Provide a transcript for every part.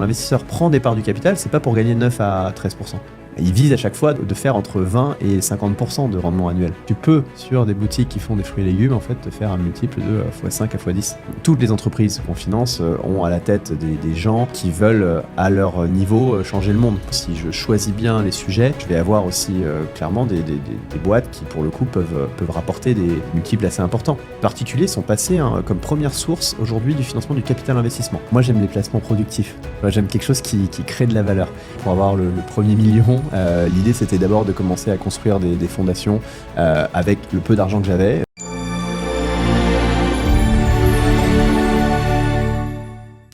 l'investisseur prend des parts du capital, c'est pas pour gagner 9 à 13%. Il vise à chaque fois de faire entre 20 et 50% de rendement annuel. Tu peux, sur des boutiques qui font des fruits et légumes, en fait, te faire un multiple de x5 à x10. Toutes les entreprises qu'on finance ont à la tête des gens qui veulent, à leur niveau, changer le monde. Si je choisis bien les sujets, je vais avoir aussi clairement des boîtes qui, pour le coup, peuvent rapporter des multiples assez importants. Les particuliers sont passés comme première source aujourd'hui du financement du capital investissement. Moi, j'aime les placements productifs. J'aime quelque chose qui crée de la valeur. Pour avoir le premier million, l'idée c'était d'abord de commencer à construire des fondations avec le peu d'argent que j'avais.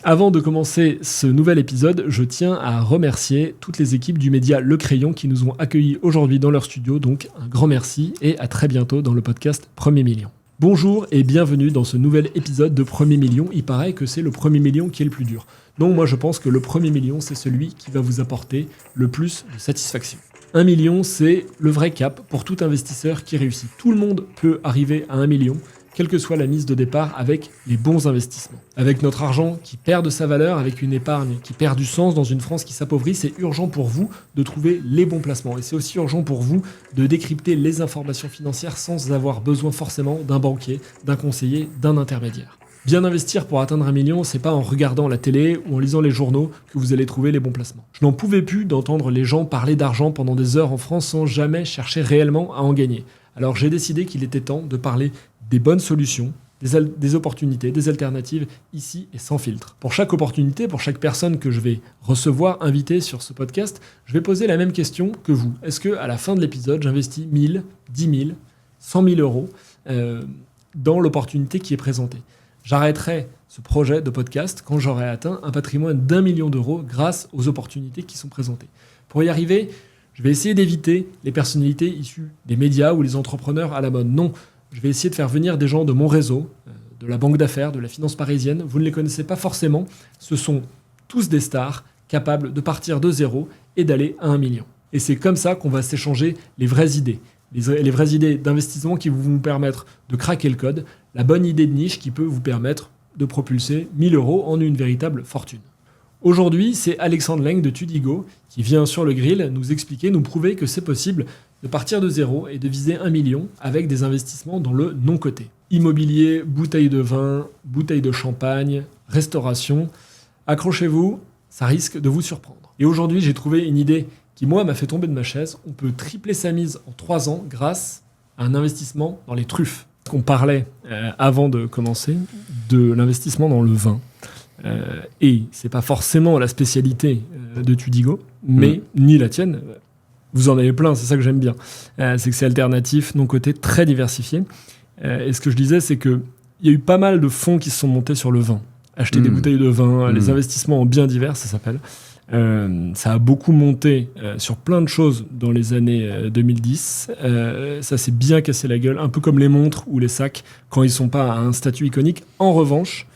Avant de commencer ce nouvel épisode, je tiens à remercier toutes les équipes du média Le Crayon qui nous ont accueillis aujourd'hui dans leur studio, donc un grand merci et à très bientôt dans le podcast Premier Million. Bonjour et bienvenue dans ce nouvel épisode de Premier Million. Il paraît que c'est le premier million qui est le plus dur. Non, moi je pense que le premier million, c'est celui qui va vous apporter le plus de satisfaction. 1 million, c'est le vrai cap pour tout investisseur qui réussit. Tout le monde peut arriver à 1 million, quelle que soit la mise de départ, avec les bons investissements. Avec notre argent qui perd de sa valeur, avec une épargne qui perd du sens dans une France qui s'appauvrit, c'est urgent pour vous de trouver les bons placements. Et c'est aussi urgent pour vous de décrypter les informations financières sans avoir besoin forcément d'un banquier, d'un conseiller, d'un intermédiaire. Bien investir pour atteindre 1 million, c'est pas en regardant la télé ou en lisant les journaux que vous allez trouver les bons placements. Je n'en pouvais plus d'entendre les gens parler d'argent pendant des heures en France sans jamais chercher réellement à en gagner. Alors j'ai décidé qu'il était temps de parler des bonnes solutions, des opportunités, des alternatives, ici et sans filtre. Pour chaque opportunité, pour chaque personne que je vais recevoir, inviter sur ce podcast, je vais poser la même question que vous. Est-ce qu'à la fin de l'épisode, j'investis 1000, 10 000, 100 000 euros dans l'opportunité qui est présentée ? J'arrêterai ce projet de podcast quand j'aurai atteint un patrimoine d'1 million d'euros grâce aux opportunités qui sont présentées. Pour y arriver, je vais essayer d'éviter les personnalités issues des médias ou les entrepreneurs à la mode. Non, je vais essayer de faire venir des gens de mon réseau, de la banque d'affaires, de la finance parisienne. Vous ne les connaissez pas forcément. Ce sont tous des stars capables de partir de zéro et d'aller à 1 million. Et c'est comme ça qu'on va s'échanger les vraies idées. Les vraies idées d'investissement qui vont vous permettre de craquer le code, la bonne idée de niche qui peut vous permettre de propulser 1000 euros en une véritable fortune. Aujourd'hui, c'est Alexandre Leng de Tudigo qui vient sur le grill nous expliquer, nous prouver que c'est possible de partir de zéro et de viser 1 million avec des investissements dans le non-coté. Immobilier, bouteilles de vin, bouteilles de champagne, restauration. Accrochez-vous, ça risque de vous surprendre. Et aujourd'hui, j'ai trouvé une idée qui, moi, m'a fait tomber de ma chaise. On peut tripler sa mise en 3 ans grâce à un investissement dans les truffes. On parlait, avant de commencer, de l'investissement dans le vin. Et c'est pas forcément la spécialité de Tudigo, mais ni la tienne. Vous en avez plein, c'est ça que j'aime bien. C'est que c'est alternatif, non coté, très diversifié. Et ce que je disais, c'est qu'il y a eu pas mal de fonds qui se sont montés sur le vin. Acheter des bouteilles de vin, les investissements en biens divers, ça s'appelle. Ça a beaucoup monté sur plein de choses dans les années 2010. Ça s'est bien cassé la gueule, un peu comme les montres ou les sacs, quand ils ne sont pas à un statut iconique. En revanche,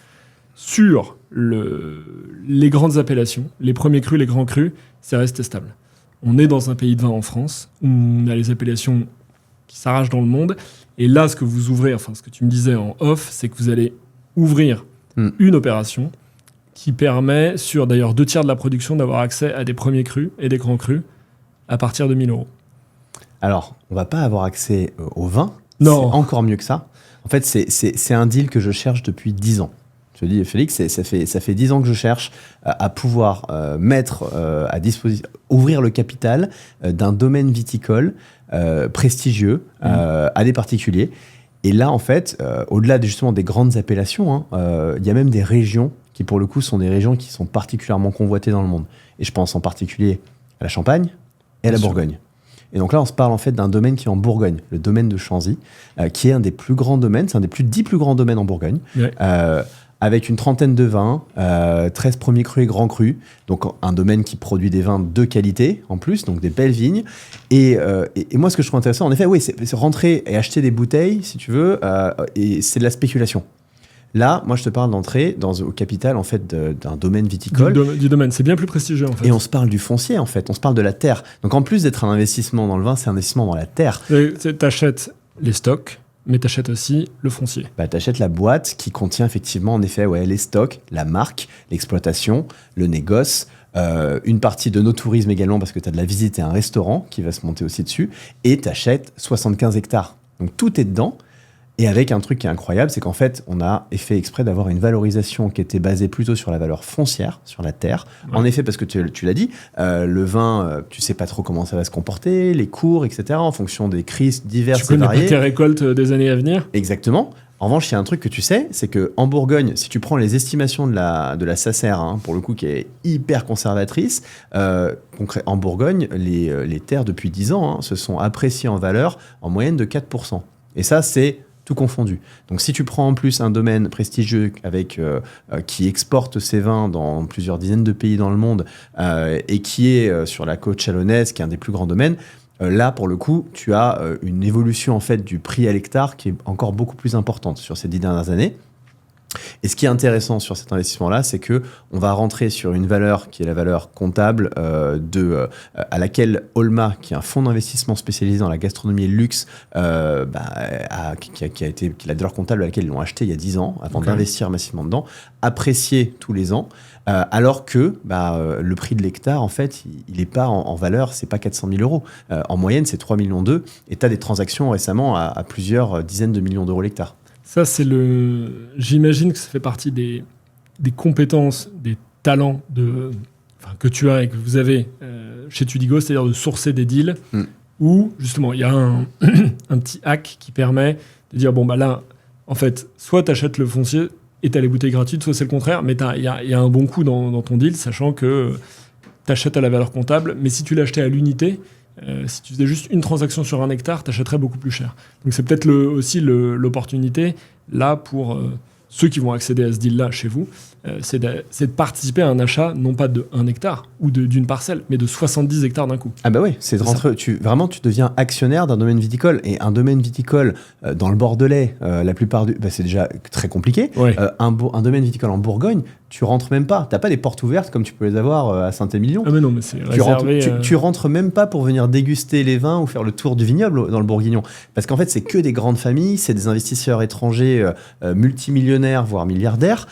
sur les grandes appellations, les premiers crus, les grands crus, c'est resté stable. On est dans un pays de vin en France, où on a les appellations qui s'arrachent dans le monde. Et là, ce que vous ouvrez, enfin ce que tu me disais en off, c'est que vous allez ouvrir une opération qui permet, sur d'ailleurs 2 tiers de la production, d'avoir accès à des premiers crus et des grands crus à partir de 1000 euros. Alors, on va pas avoir accès au vin. Non. C'est encore mieux que ça. En fait, c'est un deal que je cherche depuis 10 ans. Je te dis, Félix, ça fait 10 ans que je cherche à pouvoir mettre à disposition, ouvrir le capital d'un domaine viticole prestigieux à des particuliers. Et là, en fait, au-delà justement des grandes appellations, il y a même des régions qui, pour le coup, sont des régions qui sont particulièrement convoitées dans le monde. Et je pense en particulier à la Champagne et à la Bourgogne. Et donc là, on se parle en fait d'un domaine qui est en Bourgogne, le domaine de Chanzy, qui est un des plus grands domaines, c'est un des plus 10 plus grands domaines en Bourgogne, avec une 30aine de vins, 13 premiers crus et grands crus, donc un domaine qui produit des vins de qualité en plus, donc des belles vignes. Et moi, ce que je trouve intéressant, en effet, oui, c'est rentrer et acheter des bouteilles, si tu veux, et c'est de la spéculation. Là, moi, je te parle d'entrer au capital en fait d'un domaine viticole. Du domaine, c'est bien plus prestigieux en fait. Et on se parle du foncier en fait, on se parle de la terre. Donc en plus d'être un investissement dans le vin, c'est un investissement dans la terre. Tu achètes les stocks, mais tu achètes aussi le foncier. Bah, tu achètes la boîte qui contient effectivement, en effet, les stocks, la marque, l'exploitation, le négoce, une partie de nos tourismes également, parce que tu as de la visite et un restaurant qui va se monter aussi dessus, et tu achètes 75 hectares. Donc tout est dedans. Et avec un truc qui est incroyable, c'est qu'en fait, on a fait exprès d'avoir une valorisation qui était basée plutôt sur la valeur foncière, sur la terre. Ouais. En effet, parce que tu l'as dit, le vin, tu sais pas trop comment ça va se comporter, les cours, etc., en fonction des crises diverses et variées. Tu connais pas tes récoltes des années à venir. Exactement. En revanche, il y a un truc que tu sais, c'est qu'en Bourgogne, si tu prends les estimations de la SACER, pour le coup, qui est hyper conservatrice, en Bourgogne, les terres depuis 10 ans se sont appréciées en valeur en moyenne de 4%. Et ça, c'est tout confondu. Donc si tu prends en plus un domaine prestigieux qui exporte ses vins dans plusieurs dizaines de pays dans le monde et qui est sur la côte chalonnaise, qui est un des plus grands domaines, là pour le coup tu as une évolution en fait du prix à l'hectare qui est encore beaucoup plus importante sur ces 10 dernières années. Et ce qui est intéressant sur cet investissement-là, c'est que on va rentrer sur une valeur qui est la valeur comptable à laquelle Olma, qui est un fonds d'investissement spécialisé dans la gastronomie et le luxe, qui a la valeur comptable à laquelle ils l'ont acheté il y a 10 ans, avant d'investir massivement dedans, apprécié tous les ans, alors que le prix de l'hectare, en fait, il n'est pas en valeur, c'est pas 400 000 euros. En moyenne, c'est 3,2 millions, et tu as des transactions récemment à plusieurs dizaines de millions d'euros l'hectare. Ça, j'imagine que ça fait partie des compétences, des talents que tu as et que vous avez chez Tudigo, c'est-à-dire de sourcer des deals où, justement, il y a un petit hack qui permet de dire, là, en fait, soit tu achètes le foncier et tu as les bouteilles gratuites, soit c'est le contraire, mais il y a un bon coup dans ton deal, sachant que tu achètes à la valeur comptable, mais si tu l'achetais à l'unité, si tu faisais juste une transaction sur un hectare, tu achèterais beaucoup plus cher. Donc c'est peut-être aussi l'opportunité, là, pour ceux qui vont accéder à ce deal-là chez vous, c'est de participer à un achat, non pas de 1 hectare ou d'une parcelle, mais de 70 hectares d'un coup. Ah bah oui, c'est de rentrer. Tu deviens actionnaire d'un domaine viticole. Et un domaine viticole dans le Bordelais, la plupart c'est déjà très compliqué. Ouais. Un domaine viticole en Bourgogne, tu rentres même pas. T'as pas des portes ouvertes comme tu peux les avoir à Saint-Émilion. Ah mais non, mais c'est réservé. Tu rentres même pas pour venir déguster les vins ou faire le tour du vignoble dans le Bourguignon. Parce qu'en fait, c'est que des grandes familles, c'est des investisseurs étrangers multimillionnaires, voire milliardaires,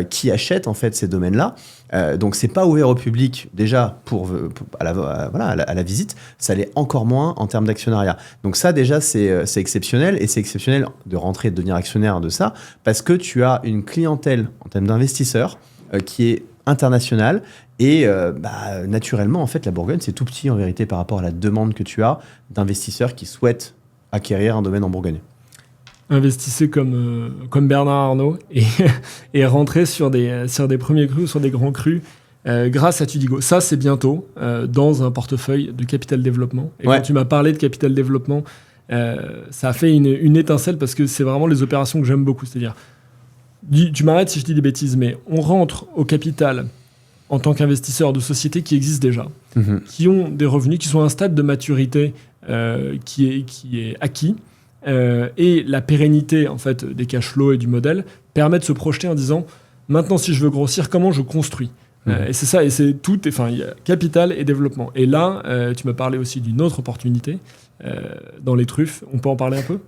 qui achètent en fait ces domaines-là. Donc c'est pas ouvert au public déjà à la visite, ça l'est encore moins en termes d'actionnariat. Donc ça déjà c'est exceptionnel, et c'est exceptionnel de rentrer et de devenir actionnaire de ça parce que tu as une clientèle en termes d'investisseurs qui est internationale, et naturellement en fait la Bourgogne c'est tout petit en vérité par rapport à la demande que tu as d'investisseurs qui souhaitent acquérir un domaine en Bourgogne. Investissez comme Bernard Arnault et rentrez sur des premiers crus, sur des grands crus, grâce à Tudigo. Ça, c'est bientôt dans un portefeuille de capital développement. Et quand tu m'as parlé de capital développement, ça a fait une étincelle parce que c'est vraiment les opérations que j'aime beaucoup. C'est-à-dire, tu m'arrêtes si je dis des bêtises, mais on rentre au capital en tant qu'investisseur de sociétés qui existent déjà, qui ont des revenus, qui sont à un stade de maturité qui est acquis. Et la pérennité en fait des cash flows et du modèle permet de se projeter en disant maintenant si je veux grossir, comment je construis. Et c'est ça, et c'est tout, il y a capital et développement. Et là, tu m'as parlé aussi d'une autre opportunité dans les truffes. On peut en parler un peu?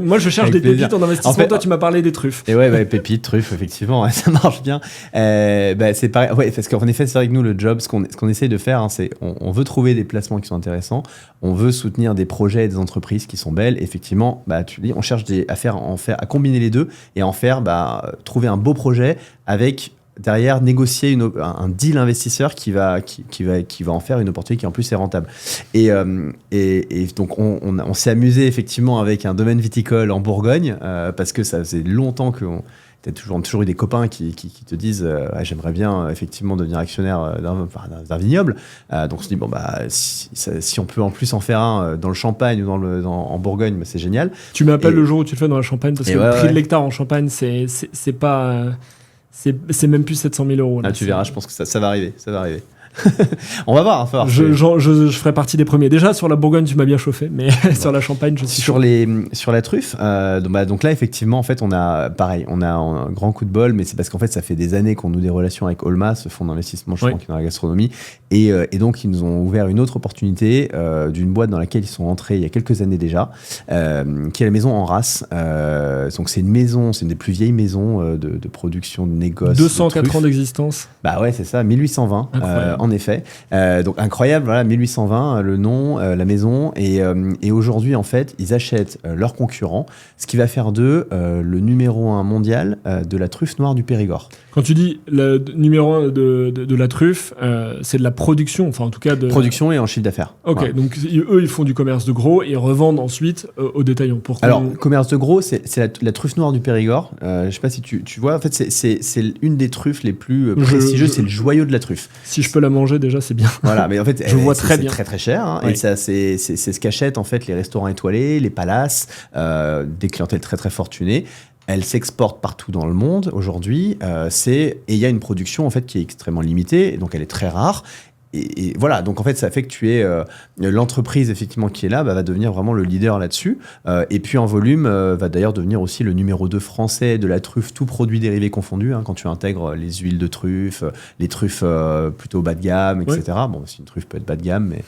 Moi, je cherche des pépites en investissement. En fait, toi, tu m'as parlé des truffes. Et pépites, truffes, effectivement, ça marche bien. C'est pareil, parce qu'en effet, c'est vrai que nous, le job, ce qu'on essaye de faire, c'est on veut trouver des placements qui sont intéressants, on veut soutenir des projets et des entreprises qui sont belles. Effectivement, tu dis, on cherche à combiner les deux et en faire, trouver un beau projet avec derrière négocier un deal investisseur qui va en faire une opportunité qui en plus est rentable. Et donc on s'est amusé effectivement avec un domaine viticole en Bourgogne parce que ça faisait longtemps qu'on t'as toujours eu des copains qui te disent j'aimerais bien effectivement devenir actionnaire d'un vignoble. Donc on se dit si on peut en plus en faire un dans le Champagne ou en Bourgogne, c'est génial. Tu m'appelles le jour où tu le fais dans la Champagne parce que le prix de l'hectare en Champagne c'est pas c'est même plus 700 000 euros. Là, tu verras, je pense que ça va arriver. On va voir. Enfin, je ferai partie des premiers. Déjà, sur la Bourgogne, tu m'as bien chauffé, mais sur la Champagne, je suis sur la truffe. Donc là, effectivement, en fait, on a un grand coup de bol, mais c'est parce qu'en fait, ça fait des années qu'on noue des relations avec Olma, ce fonds d'investissement qui est dans la gastronomie, et donc ils nous ont ouvert une autre opportunité d'une boîte dans laquelle ils sont entrés il y a quelques années déjà, qui est la maison Enras. Donc c'est une des plus vieilles maisons de production de négoce. 204 ans d'existence. Bah ouais, c'est ça, 1820, en effet. Donc incroyable, voilà, 1820, le nom, la maison. Et aujourd'hui, en fait, ils achètent leurs concurrents, ce qui va faire d'eux le numéro 1 mondial de la truffe noire du Périgord. Quand tu dis le numéro 1 de la truffe, c'est de la production, enfin en tout cas de... Production et en chiffre d'affaires. Ok, voilà. donc eux, ils font du commerce de gros et ils revendent ensuite aux détaillants. Alors, commerce de gros, c'est la truffe noire du Périgord. Je sais pas si tu vois, en fait, c'est une des truffes les plus prestigieuses, c'est le joyau de la truffe. Si je peux la manger, déjà, c'est bien. Voilà, mais en fait, je vois très bien. C'est très très cher. Hein, oui. Et ça, c'est ce qu'achètent en fait les restaurants étoilés, les palaces, des clientèles très très fortunées. Elle s'exporte partout dans le monde aujourd'hui. Et il y a une production en fait qui est extrêmement limitée, donc elle est très rare. Et voilà, donc en fait, ça fait que tu es l'entreprise effectivement qui est là, va devenir vraiment le leader là-dessus. Et puis en volume, va d'ailleurs devenir aussi le numéro 2 français de la truffe, tout produit dérivé confondu. Hein, quand tu intègres les huiles de truffe, les truffes plutôt bas de gamme, etc. Oui. Bon, si une truffe peut être bas de gamme, mais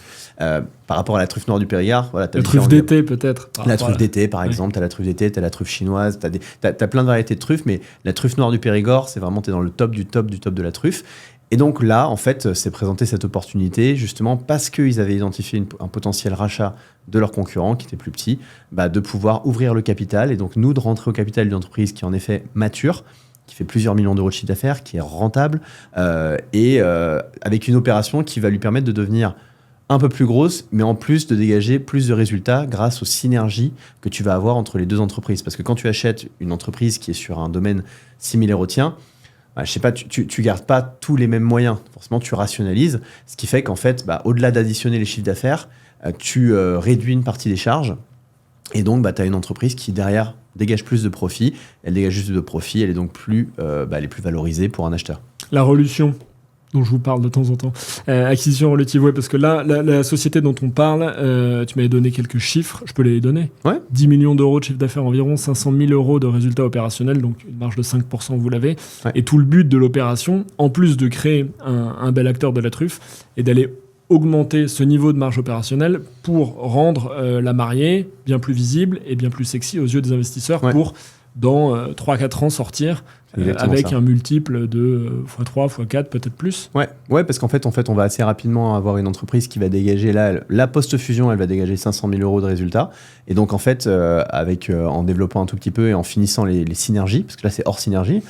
par rapport à la truffe noire du Périgord, voilà, la truffe d'été peut-être. La truffe d'été, par exemple, t'as la truffe d'été, t'as la truffe chinoise, t'as plein de variétés de truffes, mais la truffe noire du Périgord, c'est vraiment t'es dans le top du top du top de la truffe. Et donc là, en fait, c'est présenté cette opportunité, justement, parce qu'ils avaient identifié un potentiel rachat de leurs concurrents, qui était plus petit, de pouvoir ouvrir le capital, et donc nous, de rentrer au capital d'une entreprise qui est en effet mature, qui fait plusieurs millions d'euros de chiffre d'affaires, qui est rentable, avec une opération qui va lui permettre de devenir un peu plus grosse, mais en plus de dégager plus de résultats grâce aux synergies que tu vas avoir entre les deux entreprises. Parce que quand tu achètes une entreprise qui est sur un domaine similaire au tien, je sais pas, tu gardes pas tous les mêmes moyens. Forcément, tu rationalises, ce qui fait qu'en fait, au-delà d'additionner les chiffres d'affaires, tu réduis une partie des charges. Et donc, tu as une entreprise qui, derrière, dégage plus de profit. Elle dégage juste de profit, elle est donc elle est plus valorisée pour un acheteur. La Relution, dont je vous parle de temps en temps. Acquisition relative, parce que là, la société dont on parle, tu m'avais donné quelques chiffres, je peux les donner. Ouais. 10 millions d'euros de chiffre d'affaires environ, 500 000 euros de résultats opérationnels, donc une marge de 5%, vous l'avez. Ouais. Et tout le but de l'opération, en plus de créer un bel acteur de la truffe, est d'aller augmenter ce niveau de marge opérationnelle pour rendre la mariée bien plus visible et bien plus sexy aux yeux des investisseurs pour, dans 3-4 ans, sortir avec un multiple de x3, x4, peut-être plus. Ouais, parce qu'en fait, on va assez rapidement avoir une entreprise qui va dégager, la post-fusion, elle va dégager 500 000 euros de résultats. Et donc, en fait, en développant un tout petit peu et en finissant les synergies, parce que là, c'est hors synergie,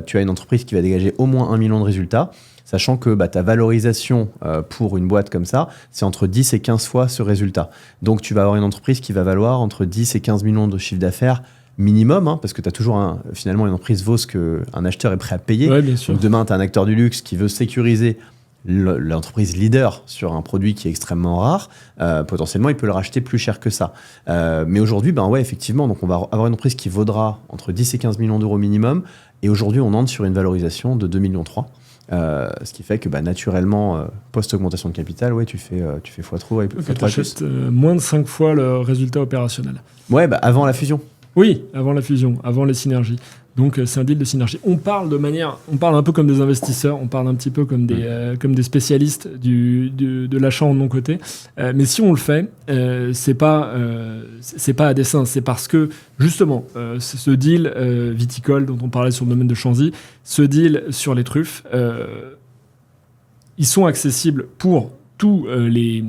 tu as une entreprise qui va dégager au moins 1 million de résultats, sachant que ta valorisation pour une boîte comme ça, c'est entre 10 et 15 fois ce résultat. Donc, tu vas avoir une entreprise qui va valoir entre 10 et 15 millions de chiffre d'affaires minimum, parce que tu as toujours finalement une entreprise vaut ce qu'un acheteur est prêt à payer. Ouais, bien sûr. Donc demain, tu as un acteur du luxe qui veut sécuriser l'entreprise leader sur un produit qui est extrêmement rare. Potentiellement, il peut le racheter plus cher que ça. Mais aujourd'hui, effectivement, donc on va avoir une entreprise qui vaudra entre 10 et 15 millions d'euros minimum. Et aujourd'hui, on entre sur une valorisation de 2,3 millions. Ce qui fait que naturellement, post-augmentation de capital, tu fais x3 et tu achètes moins de 5 fois le résultat opérationnel. Ouais, avant la fusion. Oui, avant la fusion, avant les synergies. Donc c'est un deal de synergie. On parle un peu comme des investisseurs, on parle un petit peu comme des spécialistes de l'achat en non-coté. Mais si on le fait, c'est pas à dessein, c'est parce que justement ce deal viticole dont on parlait sur le domaine de Chanzy, ce deal sur les truffes, ils sont accessibles pour tous les...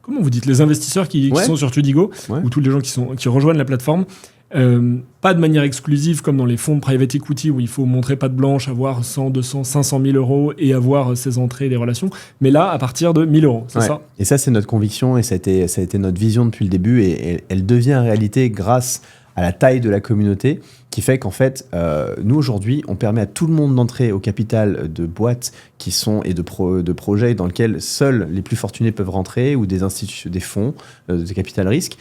Comment vous dites, les investisseurs qui sont sur Tudigo, ou tous les gens qui rejoignent la plateforme. Pas de manière exclusive comme dans les fonds de private equity où il faut montrer patte blanche, avoir 100, 200, 500 000 euros et avoir ses entrées et des relations. Mais là, à partir de 1000 euros, c'est ça. Et ça, c'est notre conviction et ça a été notre vision depuis le début et elle devient réalité grâce à la taille de la communauté qui fait qu'en fait, nous aujourd'hui, on permet à tout le monde d'entrer au capital de boîtes qui sont et de projets dans lesquels seuls les plus fortunés peuvent rentrer ou des institutions, des fonds de capital risque.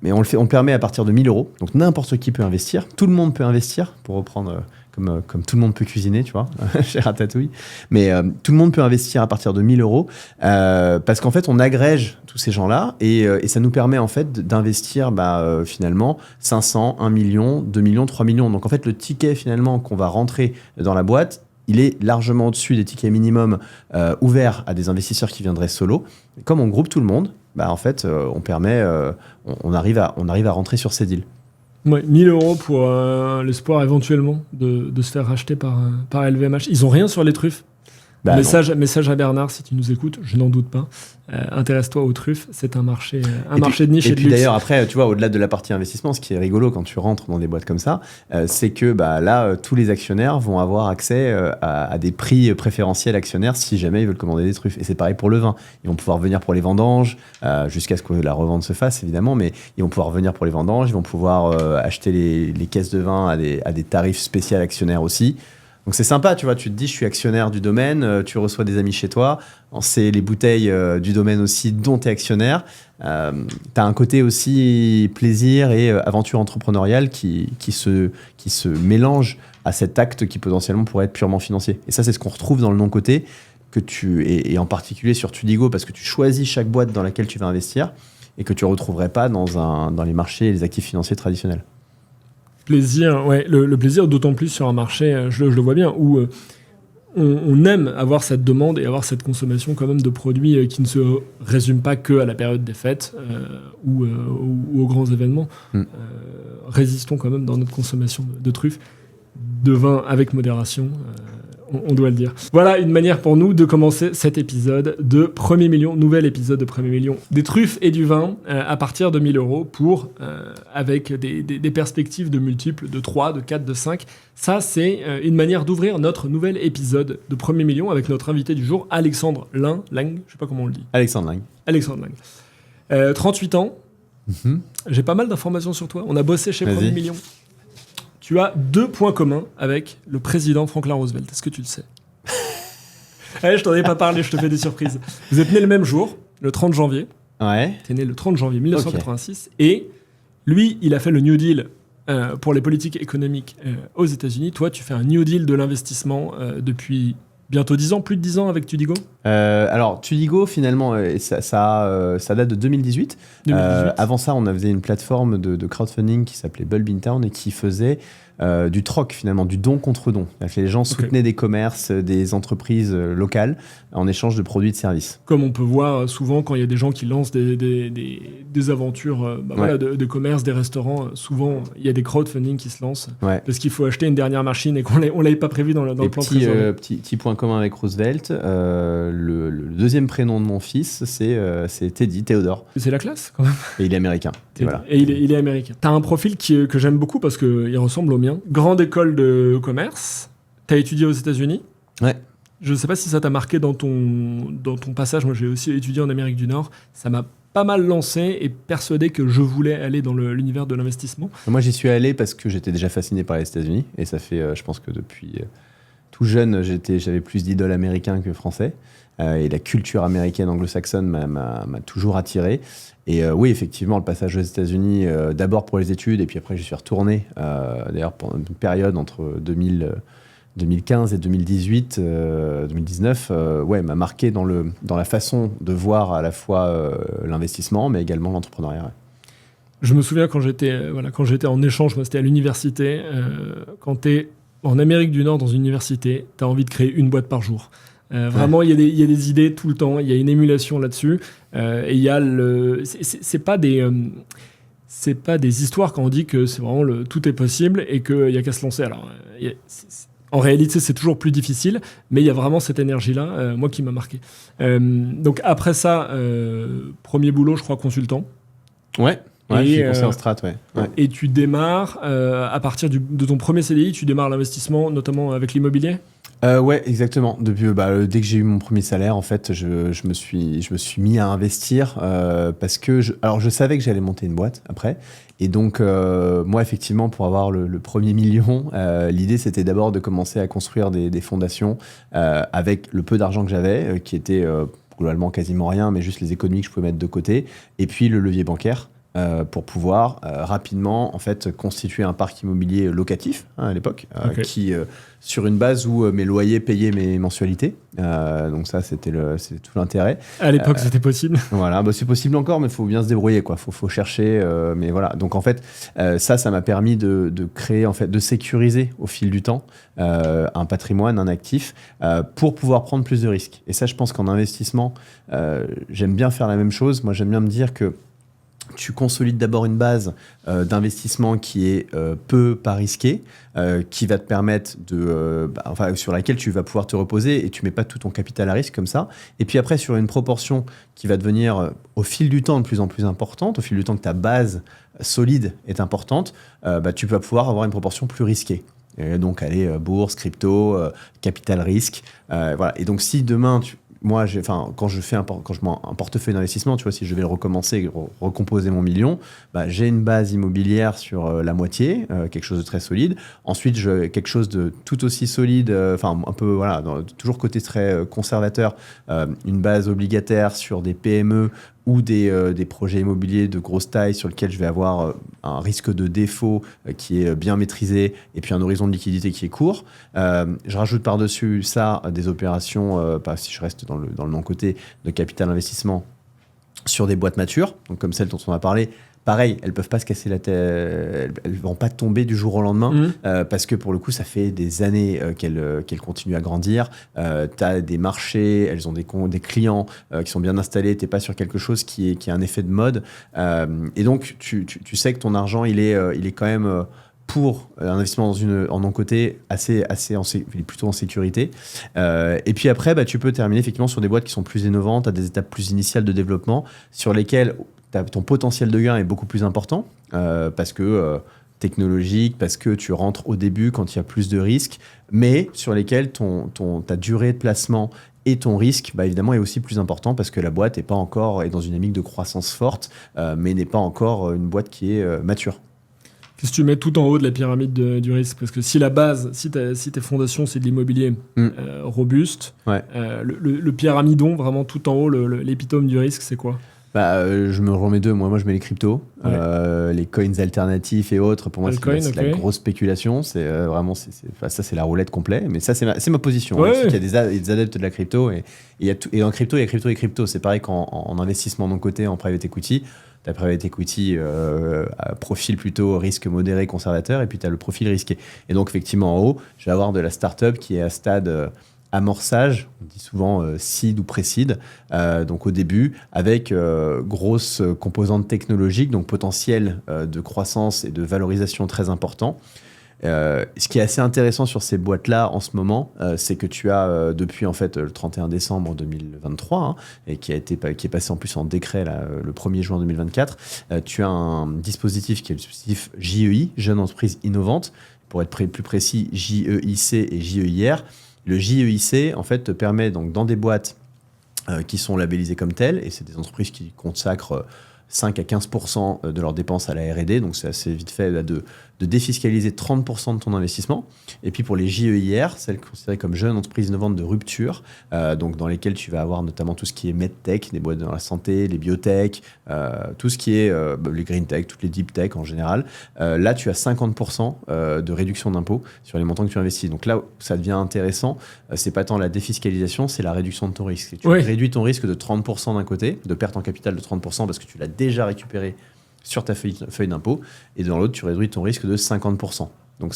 Mais on le permet à partir de 1 000 euros. Donc n'importe qui peut investir. Tout le monde peut investir, pour reprendre comme tout le monde peut cuisiner, tu vois, chez Ratatouille. Mais tout le monde peut investir à partir de 1 000 euros parce qu'en fait, on agrège tous ces gens-là et ça nous permet en fait d'investir finalement 500, 1 million, 2 millions, 3 millions. Donc en fait, le ticket finalement qu'on va rentrer dans la boîte, il est largement au-dessus des tickets minimums ouverts à des investisseurs qui viendraient solo. Et comme on groupe tout le monde, en fait, on arrive à rentrer sur ces deals. Ouais, 1 000 euros pour l'espoir éventuellement de se faire racheter par LVMH. Ils ont rien sur les truffes. Message à Bernard, si tu nous écoutes, je n'en doute pas. Intéresse-toi aux truffes, c'est un marché de niche et de luxe. Et puis d'ailleurs, après, tu vois, au-delà de la partie investissement, ce qui est rigolo quand tu rentres dans des boîtes comme ça, c'est que là, tous les actionnaires vont avoir accès à des prix préférentiels actionnaires si jamais ils veulent commander des truffes. Et c'est pareil pour le vin. Ils vont pouvoir venir pour les vendanges, jusqu'à ce que la revente se fasse, évidemment, mais ils vont pouvoir venir pour les vendanges, ils vont pouvoir acheter les caisses de vin à des tarifs spéciaux actionnaires aussi. Donc c'est sympa, tu vois, tu te dis je suis actionnaire du domaine, tu reçois des amis chez toi, c'est les bouteilles du domaine aussi dont tu es actionnaire. Tu as un côté aussi plaisir et aventure entrepreneuriale qui se mélange à cet acte qui potentiellement pourrait être purement financier. Et ça, c'est ce qu'on retrouve dans le non-coté, et en particulier sur Tudigo, parce que tu choisis chaque boîte dans laquelle tu vas investir et que tu ne retrouverais pas dans les marchés et les actifs financiers traditionnels. Plaisir, ouais, le plaisir d'autant plus sur un marché, je le vois bien, où on aime avoir cette demande et avoir cette consommation quand même de produits qui ne se résument pas que à la période des fêtes ou aux grands événements. Résistons quand même dans notre consommation de truffes, de vin avec modération, on doit le dire. Voilà une manière pour nous de commencer cet épisode de Premier Million, nouvel épisode de Premier Million. Des truffes et du vin à partir de 1 000 euros avec des perspectives de multiples de 3, de 4, de 5. Ça, c'est une manière d'ouvrir notre nouvel épisode de Premier Million avec notre invité du jour, Alexandre Lang, je sais pas comment on le dit. Alexandre Lang. 38 ans. J'ai pas mal d'informations sur toi. On a bossé chez Premier Million. Tu as 2 points communs avec le président Franklin Roosevelt. Est-ce que tu le sais? Allez, je t'en ai pas parlé, je te fais des surprises. Vous êtes nés le même jour, le 30 janvier. Ouais. Tu es né le 30 janvier 1986. Okay. Et lui, il a fait le New Deal pour les politiques économiques aux États-Unis. Toi, tu fais un New Deal de l'investissement depuis bientôt 10 ans, plus de 10 ans avec Tudigo. Alors, Tudigo, finalement, ça date de 2018. Avant ça, on faisait une plateforme de crowdfunding qui s'appelait Bulb in Town et qui faisait du troc, finalement, du don contre don. Les gens soutenaient des commerces, des entreprises locales en échange de produits et de services. Comme on peut voir souvent quand il y a des gens qui lancent des aventures de commerce, des restaurants, souvent il y a des crowdfunding qui se lancent parce qu'il faut acheter une dernière machine et qu'on ne l'avait pas prévu dans le plan trésorerie. Petit point commun avec Roosevelt, le deuxième prénom de mon fils, c'est Teddy, Théodore. C'est la classe quand même. Et il est américain. Et il est américain. Tu as un profil que j'aime beaucoup parce qu'il ressemble au mien. Grande école de commerce. Tu as étudié aux États-Unis. Ouais. Je ne sais pas si ça t'a marqué dans ton passage. Moi, j'ai aussi étudié en Amérique du Nord. Ça m'a pas mal lancé et persuadé que je voulais aller dans l'univers de l'investissement. Moi, j'y suis allé parce que j'étais déjà fasciné par les États-Unis. Et ça fait, je pense que depuis tout jeune, j'avais plus d'idoles américains que français. Et la culture américaine anglo-saxonne m'a toujours attiré. Et oui, effectivement, le passage aux États-Unis, d'abord pour les études, et puis après, je suis retourné, d'ailleurs, pendant une période entre 2015 et 2018, 2019, m'a marqué dans la façon de voir à la fois l'investissement, mais également l'entrepreneuriat. Ouais. Je me souviens quand j'étais en échange, moi, c'était à l'université, quand tu es en Amérique du Nord dans une université, tu as envie de créer une boîte par jour. Vraiment, il y a des idées tout le temps, il y a une émulation là-dessus. Et il y a c'est pas des histoires quand on dit que c'est vraiment tout est possible et qu'il y a qu'à se lancer. Alors, en réalité, c'est toujours plus difficile, mais il y a vraiment cette énergie-là, moi, qui m'a marqué. Donc après ça, premier boulot, je crois, consultant. Ouais. Ouais, je suis conseiller en strat, ouais. Et tu démarres, à partir de ton premier CDI, tu démarres l'investissement, notamment avec l'immobilier ? Ouais, exactement. Depuis, dès que j'ai eu mon premier salaire, en fait, je me suis mis à investir parce que je savais que j'allais monter une boîte après. Et donc, moi, effectivement, pour avoir le premier million, l'idée, c'était d'abord de commencer à construire des fondations avec le peu d'argent que j'avais, qui était globalement quasiment rien, mais juste les économies que je pouvais mettre de côté, et puis le levier bancaire. pour pouvoir rapidement en fait constituer un parc immobilier locatif à l'époque, qui sur une base où mes loyers payaient mes mensualités. Donc ça, c'était tout l'intérêt. À l'époque, c'était possible. Voilà, c'est possible encore, mais il faut bien se débrouiller, quoi. Faut chercher, mais voilà. Donc en fait, ça m'a permis de créer, en fait, de sécuriser au fil du temps un patrimoine, un actif, pour pouvoir prendre plus de risques. Et ça, je pense qu'en investissement, j'aime bien faire la même chose. Moi, j'aime bien me dire que tu consolides d'abord une base d'investissement qui est peu pas risquée, qui va te permettre sur laquelle tu vas pouvoir te reposer et tu mets pas tout ton capital à risque comme ça. Et puis après, sur une proportion qui va devenir au fil du temps de plus en plus importante, au fil du temps que ta base solide est importante, tu vas pouvoir avoir une proportion plus risquée. Et donc, aller bourse, crypto, capital risque. Voilà. Et donc, si demain, quand je mets un portefeuille d'investissement, tu vois, si je vais le recommencer, recomposer mon million, j'ai une base immobilière sur la moitié, quelque chose de très solide. Ensuite, quelque chose de tout aussi solide, un peu, voilà, toujours côté très conservateur, une base obligataire sur des PME ou des projets immobiliers de grosse taille sur lesquels je vais avoir un risque de défaut qui est bien maîtrisé et puis un horizon de liquidité qui est court. Je rajoute par-dessus ça des opérations, si je reste dans le non-côté, de capital investissement sur des boîtes matures, donc comme celle dont on a parlé. Pareil, elles peuvent pas se casser la tête, elles vont pas tomber du jour au lendemain, parce que pour le coup, ça fait des années qu'elles continuent à grandir. Tu as des marchés, elles ont des clients qui sont bien installés, tu n'es pas sur quelque chose qui a un effet de mode. Et donc, tu sais que ton argent, il est quand même pour un investissement en non-côté il est plutôt en sécurité. Et puis après, tu peux terminer effectivement sur des boîtes qui sont plus innovantes, à des étapes plus initiales de développement, sur lesquelles ton potentiel de gain est beaucoup plus important, parce que technologique, parce que tu rentres au début quand il y a plus de risques, mais sur lesquels ta durée de placement et ton risque, évidemment, est aussi plus important parce que la boîte est dans une dynamique de croissance forte, mais n'est pas encore une boîte qui est mature. Qu'est-ce que tu mets tout en haut de la pyramide du risque? Parce que si la base, si tes fondations, c'est de l'immobilier robuste, le pyramidon, vraiment tout en haut, l'épitome du risque, c'est quoi? Je me remets deux. Moi, je mets les cryptos, les coins alternatifs et autres. Pour moi, c'est la grosse spéculation. C'est vraiment, ça, c'est la roulette complète. Mais ça, c'est ma position. Il y a des adeptes de la crypto et en crypto, il y a crypto et crypto. C'est pareil qu'en investissement non coté, en private equity. Tu as private equity à profil plutôt risque modéré, conservateur, et puis tu as le profil risqué. Et donc, effectivement, en haut, je vais avoir de la startup qui est à stade amorçage, on dit souvent seed ou pré-seed, donc au début, avec grosse composante technologique, donc potentiel de croissance et de valorisation très important. Ce qui est assez intéressant sur ces boîtes-là en ce moment, c'est que tu as depuis en fait le 31 décembre 2023 et qui est passé en plus en décret là, le 1er juin 2024, tu as un dispositif qui est le dispositif JEI, Jeune Entreprise Innovante, pour être plus précis, JEIC et JEIR. Le JEIC, en fait, te permet, donc, dans des boîtes qui sont labellisées comme telles, et c'est des entreprises qui consacrent 5 à 15% de leurs dépenses à la R&D, donc c'est assez vite fait de défiscaliser 30% de ton investissement. Et puis pour les JEIR, celles considérées comme jeunes entreprises innovantes de rupture, donc dans lesquelles tu vas avoir notamment tout ce qui est medtech, des boîtes dans la santé, les biotech, tout ce qui est les green tech, toutes les deep tech en général. Là, tu as 50% de réduction d'impôt sur les montants que tu investis. Donc là, ça devient intéressant. C'est pas tant la défiscalisation, c'est la réduction de ton risque. Et tu réduis ton risque de 30% d'un côté, de perte en capital de 30% parce que tu l'as déjà récupéré sur ta feuille d'impôt, et dans l'autre, tu réduis ton risque de 50%. Donc,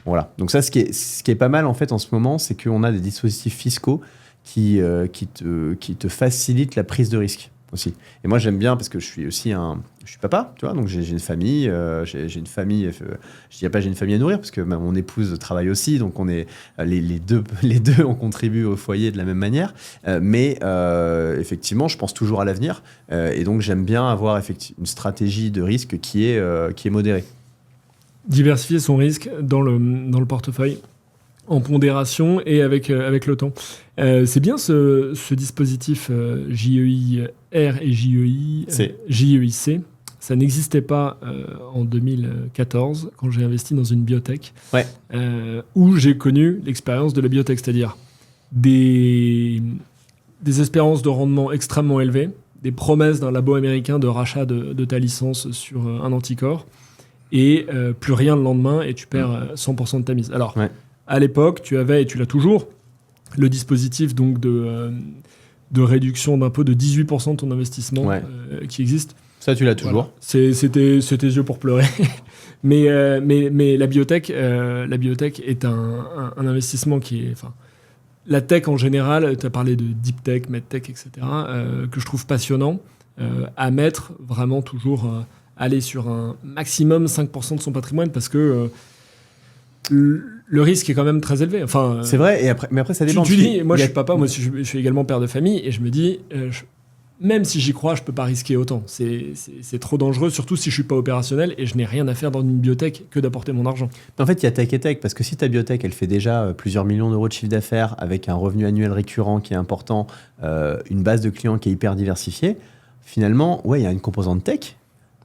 voilà. Donc ça, ce qui est pas mal, en fait, en ce moment, c'est qu'on a des dispositifs fiscaux qui te facilitent la prise de risque aussi. Et moi, j'aime bien parce que je suis papa, tu vois, donc j'ai une famille, j'ai une famille, je dirais pas j'ai une famille à nourrir parce que mon épouse travaille aussi, donc on est les deux on contribue au foyer de la même manière, mais effectivement, je pense toujours à l'avenir, et donc j'aime bien avoir une stratégie de risque qui est modérée. Diversifier son risque dans le portefeuille, en pondération et avec le temps. C'est bien ce dispositif JEIR et JEIC. Ça n'existait pas en 2014, quand j'ai investi dans une biotech, où j'ai connu l'expérience de la biotech, c'est-à-dire des espérances de rendement extrêmement élevées, des promesses d'un labo américain de rachat de ta licence sur un anticorps, et plus rien le lendemain, et tu perds 100% de ta mise. Alors, à l'époque, tu avais, et tu l'as toujours, le dispositif donc de réduction d'impôt de 18% de ton investissement qui existe. Ça, tu l'as toujours. Voilà. C'était yeux pour pleurer. mais la biotech est un investissement qui est... La tech en général, tu as parlé de deep tech, medtech, etc., que je trouve passionnant, à mettre vraiment toujours, aller sur un maximum 5% de son patrimoine, parce que le risque est quand même très élevé. Enfin, c'est vrai, mais après ça dépend. Tu dis, moi je suis papa, moi je suis également père de famille, et je me dis, même si j'y crois, je peux pas risquer autant. C'est trop dangereux, surtout si je suis pas opérationnel et je n'ai rien à faire dans une biotech que d'apporter mon argent. En fait, il y a tech et tech, parce que si ta biotech, elle fait déjà plusieurs millions d'euros de chiffre d'affaires, avec un revenu annuel récurrent qui est important, une base de clients qui est hyper diversifiée, finalement, il y a une composante tech,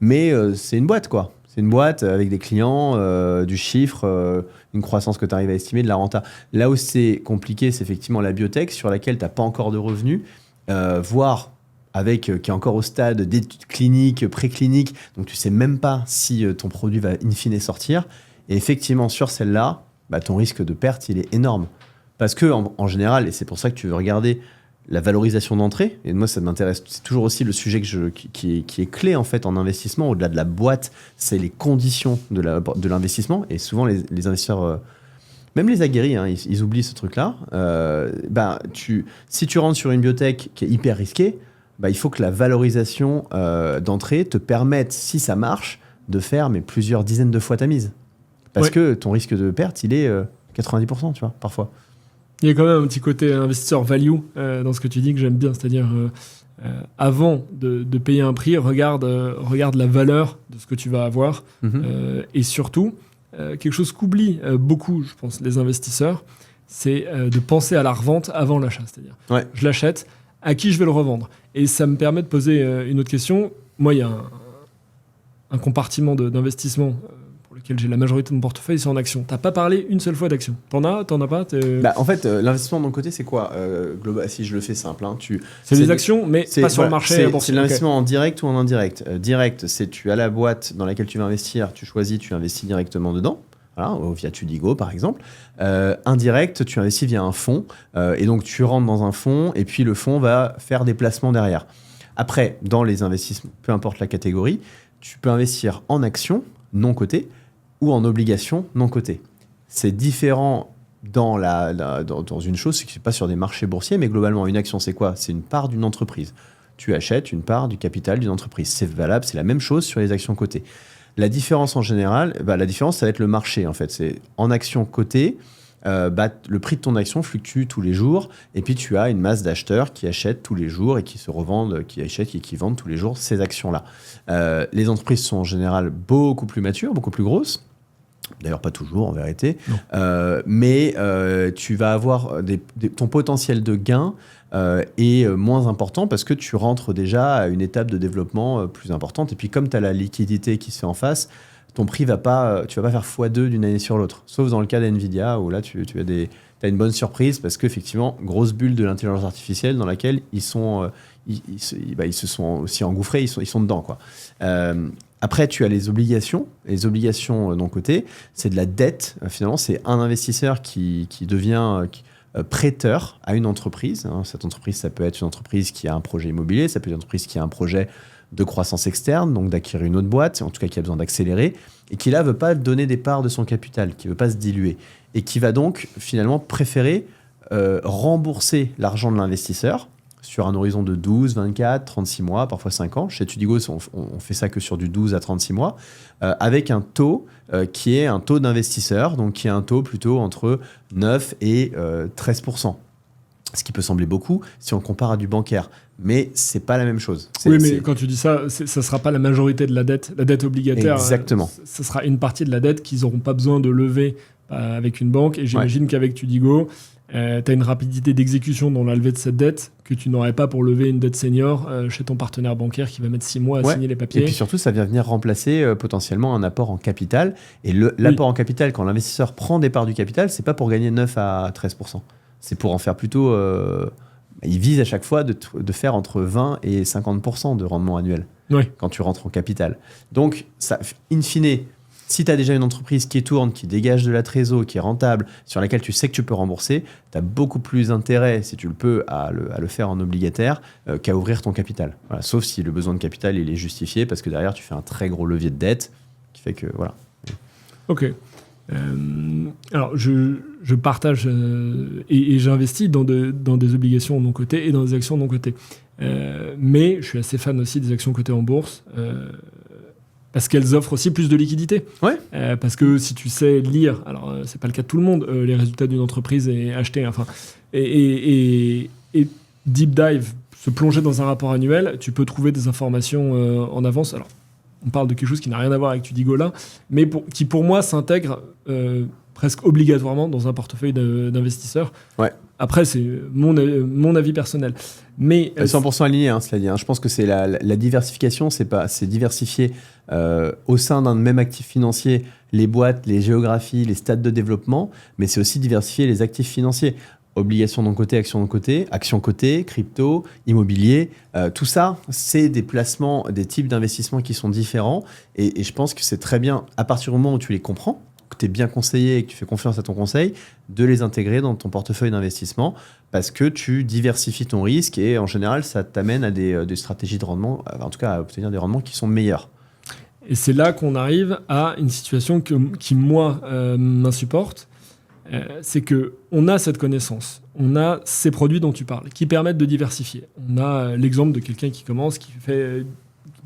mais c'est une boîte, quoi. C'est une boîte avec des clients, du chiffre, une croissance que tu arrives à estimer, de la renta. Là où c'est compliqué, c'est effectivement la biotech, sur laquelle tu n'as pas encore de revenus, voire qui est encore au stade d'études cliniques, précliniques, donc tu ne sais même pas si ton produit va in fine sortir. Et effectivement, sur celle-là, ton risque de perte, il est énorme. Parce que en général, et c'est pour ça que tu veux regarder la valorisation d'entrée, et moi ça m'intéresse, c'est toujours aussi le sujet qui est clé en fait en investissement, au-delà de la boîte, c'est les conditions de l'investissement, et souvent les investisseurs, même les aguerris, ils oublient ce truc-là. Si tu rentres sur une biotech qui est hyper risquée, il faut que la valorisation d'entrée te permette, si ça marche, de faire plusieurs dizaines de fois ta mise. Parce que ton risque de perte, il est 90%, tu vois, parfois. Il y a quand même un petit côté investisseur value dans ce que tu dis que j'aime bien, c'est-à-dire avant de payer un prix, regarde la valeur de ce que tu vas avoir, et surtout, quelque chose qu'oublient beaucoup, je pense, les investisseurs, c'est de penser à la revente avant l'achat, c'est-à-dire je l'achète, à qui je vais le revendre? Et ça me permet de poser une autre question. Moi, il y a un compartiment d'investissement pour lequel j'ai la majorité de mon portefeuille, c'est en actions. Tu n'as pas parlé une seule fois d'actions. T'en as pas? En fait, l'investissement de mon côté, c'est quoi global, si je le fais simple, c'est des actions, mais pas sur le marché. C'est l'investissement en direct ou en indirect. Direct, c'est tu as la boîte dans laquelle tu vas investir, tu choisis, tu investis directement dedans. Voilà, via Tudigo par exemple. Indirect, tu investis via un fonds, et donc tu rentres dans un fonds, et puis le fonds va faire des placements derrière. Après, dans les investissements, peu importe la catégorie, tu peux investir en actions non cotées ou en obligations non cotées. C'est différent dans une chose, c'est que c'est pas sur des marchés boursiers, mais globalement, une action, c'est quoi? C'est une part d'une entreprise. Tu achètes une part du capital d'une entreprise. C'est valable, c'est la même chose sur les actions cotées. La différence en général, la différence, ça va être le marché, en fait. C'est en action cotée, le prix de ton action fluctue tous les jours, et puis tu as une masse d'acheteurs qui achètent tous les jours et qui se revendent, qui achètent et qui vendent tous les jours ces actions-là. Les entreprises sont en général beaucoup plus matures, beaucoup plus grosses. D'ailleurs, pas toujours, en vérité. Mais tu vas avoir ton potentiel de gain est moins important parce que tu rentres déjà à une étape de développement plus importante. Et puis, comme tu as la liquidité qui se fait en face, ton prix tu vas pas faire x2 d'une année sur l'autre. Sauf dans le cas d'NVIDIA, où là, tu as une bonne surprise parce qu'effectivement, grosse bulle de l'intelligence artificielle dans laquelle ils se sont aussi engouffrés, ils sont dedans, quoi. Après, tu as les obligations. Les obligations non cotées, c'est de la dette. Finalement, c'est un investisseur qui devient prêteur à une entreprise. Cette entreprise, ça peut être une entreprise qui a un projet immobilier, ça peut être une entreprise qui a un projet de croissance externe, donc d'acquérir une autre boîte, en tout cas qui a besoin d'accélérer, et qui là ne veut pas donner des parts de son capital, qui ne veut pas se diluer, et qui va donc finalement préférer rembourser l'argent de l'investisseur sur un horizon de 12, 24, 36 mois, parfois 5 ans. Chez Tudigo, on fait ça que sur du 12 à 36 mois, avec un taux qui est un taux d'investisseur, donc qui est un taux plutôt entre 9 et 13%. Ce qui peut sembler beaucoup si on compare à du bancaire. Mais ce n'est pas la même chose. Mais quand tu dis ça, ça ne sera pas la majorité de la dette obligataire. Exactement. Ce sera une partie de la dette qu'ils n'auront pas besoin de lever avec une banque. Et j'imagine qu'avec Tudigo, tu as une rapidité d'exécution dans la levée de cette dette que tu n'aurais pas pour lever une dette senior chez ton partenaire bancaire qui va mettre 6 mois à signer les papiers. Et puis surtout, ça vient venir remplacer potentiellement un apport en capital. Et l'apport en capital, quand l'investisseur prend des parts du capital, ce n'est pas pour gagner 9 à 13%. C'est pour en faire plutôt ils visent à chaque fois de faire entre 20 et 50% de rendement annuel quand tu rentres en capital. Donc, ça, in fine, si tu as déjà une entreprise qui tourne, qui dégage de la trésor, qui est rentable, sur laquelle tu sais que tu peux rembourser, tu as beaucoup plus intérêt, si tu le peux, à le faire en obligataire qu'à ouvrir ton capital. Voilà, sauf si le besoin de capital il est justifié, parce que derrière, tu fais un très gros levier de dette qui fait que, voilà. Ok. Alors, je partage et j'investis dans des obligations de mon côté et dans des actions de mon côté. Mais je suis assez fan aussi des actions cotées en bourse. Parce qu'elles offrent aussi plus de liquidité. Ouais. Parce que si tu sais lire, alors c'est pas le cas de tout le monde, les résultats d'une entreprise et acheter, enfin, et deep dive, se plonger dans un rapport annuel, tu peux trouver des informations en avance. Alors, on parle de quelque chose qui n'a rien à voir avec Tudigo là, mais qui pour moi s'intègre presque obligatoirement dans un portefeuille d'investisseurs. Ouais. Après, c'est mon avis personnel. Mais 100% aligné, cela dit. Je pense que c'est la diversification, c'est diversifier au sein d'un même actif financier les boîtes, les géographies, les stades de développement, mais c'est aussi diversifier les actifs financiers. Obligations d'un côté, actions d'un côté, actions cotées, crypto, immobilier, tout ça, c'est des placements, des types d'investissements qui sont différents. Et je pense que c'est très bien, à partir du moment où tu les comprends, que tu es bien conseillé et que tu fais confiance à ton conseil, de les intégrer dans ton portefeuille d'investissement parce que tu diversifies ton risque et en général, ça t'amène à des stratégies de rendement, en tout cas à obtenir des rendements qui sont meilleurs. Et c'est là qu'on arrive à une situation qui moi, m'insupporte. C'est qu'on a cette connaissance, on a ces produits dont tu parles, qui permettent de diversifier. On a l'exemple de quelqu'un qui commence, qui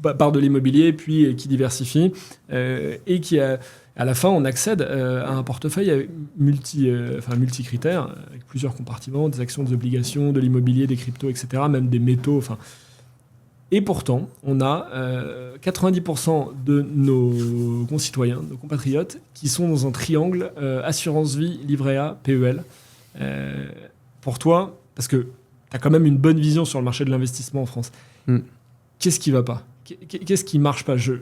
part de l'immobilier, puis qui diversifie, et qui à la fin, on accède à un portefeuille multi-critères, avec plusieurs compartiments, des actions, des obligations, de l'immobilier, des cryptos, etc., même des métaux. Et pourtant, on a 90% de nos concitoyens, nos compatriotes, qui sont dans un triangle assurance-vie, livret A, PEL. Pour toi, parce que tu as quand même une bonne vision sur le marché de l'investissement en France, qu'est-ce qui ne va pas ? Qu'est-ce qui ne marche pas ? Je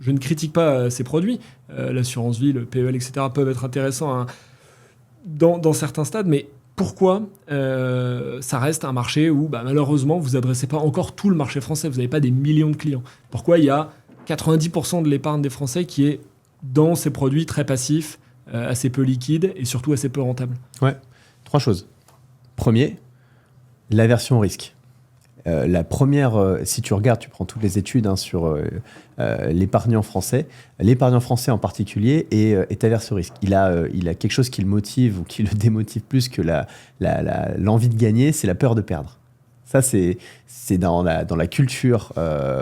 ne critique pas ces produits. L'assurance-vie, le PEL, etc. peuvent être intéressants dans certains stades, mais pourquoi ça reste un marché où malheureusement vous n'adressez pas encore tout le marché français, vous n'avez pas des millions de clients. Pourquoi il y a 90% de l'épargne des Français qui est dans ces produits très passifs, assez peu liquides et surtout assez peu rentables ? Ouais, 3 choses. Premier, l'aversion au risque. La première, si tu regardes, tu prends toutes les études sur l'épargnant français en particulier est averse au risque. Il a quelque chose qui le motive ou qui le démotive plus que l'envie de gagner, c'est la peur de perdre. Ça, c'est dans la culture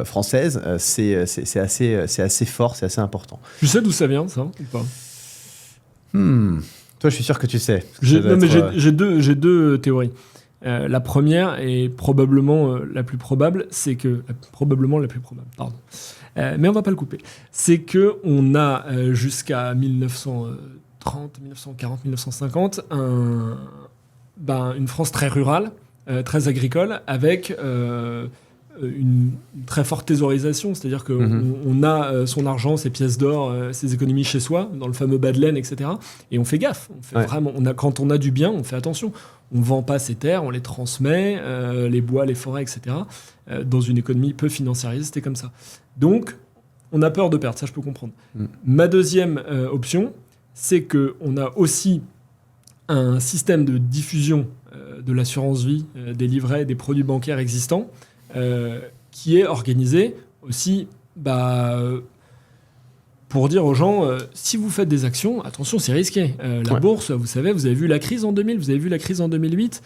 française, c'est assez fort, c'est assez important. Tu sais d'où ça vient, ça, ou pas ? Toi, je suis sûr que tu sais. J'ai deux théories. La première est probablement la plus probable, c'est que mais on va pas le couper. C'est que on a jusqu'à 1930, 1940, 1950 une France très rurale, très agricole, avec une très forte thésaurisation, c'est-à-dire qu'on a son argent, ses pièces d'or, ses économies chez soi, dans le fameux bas de laine, etc. Et on fait gaffe. Vraiment, quand on a du bien, on fait attention. On ne vend pas ses terres, on les transmet, les bois, les forêts, etc. Dans une économie peu financiarisée, c'était comme ça. Donc, on a peur de perdre, ça je peux comprendre. Ma deuxième option, c'est qu'on a aussi un système de diffusion de l'assurance-vie, des livrets, des produits bancaires existants, qui est organisé aussi pour dire aux gens, si vous faites des actions, attention, c'est risqué. La bourse, vous savez, vous avez vu la crise en 2000, vous avez vu la crise en 2008,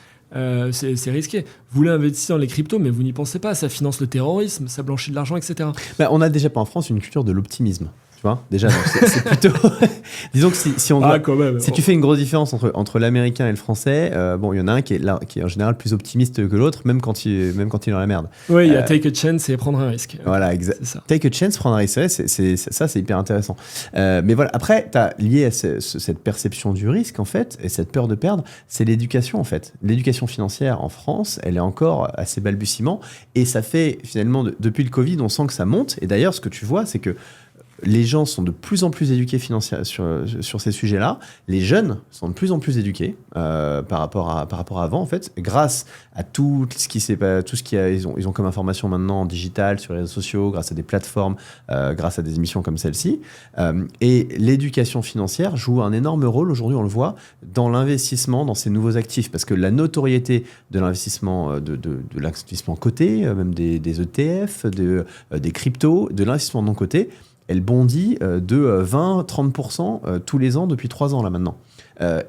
c'est risqué. Vous voulez investir dans les cryptos, mais vous n'y pensez pas, ça finance le terrorisme, ça blanchit de l'argent, etc. On n'a déjà pas en France une culture de l'optimisme. Tu vois, déjà, c'est plutôt. Disons que si on doit, si tu fais une grosse différence entre l'américain et le français, il y en a un qui est en général plus optimiste que l'autre, même quand il est dans la merde. Oui, il y a take a chance et prendre un risque. Voilà, exact. Take a chance, prendre un risque, c'est hyper intéressant. Mais voilà, après, tu as lié à cette perception du risque, en fait, et cette peur de perdre, c'est l'éducation, en fait. L'éducation financière en France, elle est encore assez balbutiement, et ça fait finalement, depuis le Covid, on sent que ça monte. Et d'ailleurs, ce que tu vois, c'est que les gens sont de plus en plus éduqués financièrement sur ces sujets-là. Les jeunes sont de plus en plus éduqués par rapport à avant, en fait, grâce à tout ce ils ont comme information maintenant en digital, sur les réseaux sociaux, grâce à des plateformes, grâce à des émissions comme celle-ci. Et l'éducation financière joue un énorme rôle, aujourd'hui on le voit, dans l'investissement dans ces nouveaux actifs, parce que la notoriété de l'investissement, de l'investissement coté, même des ETF, des cryptos, de l'investissement non coté, elle bondit de 20-30% tous les ans depuis 3 ans là maintenant.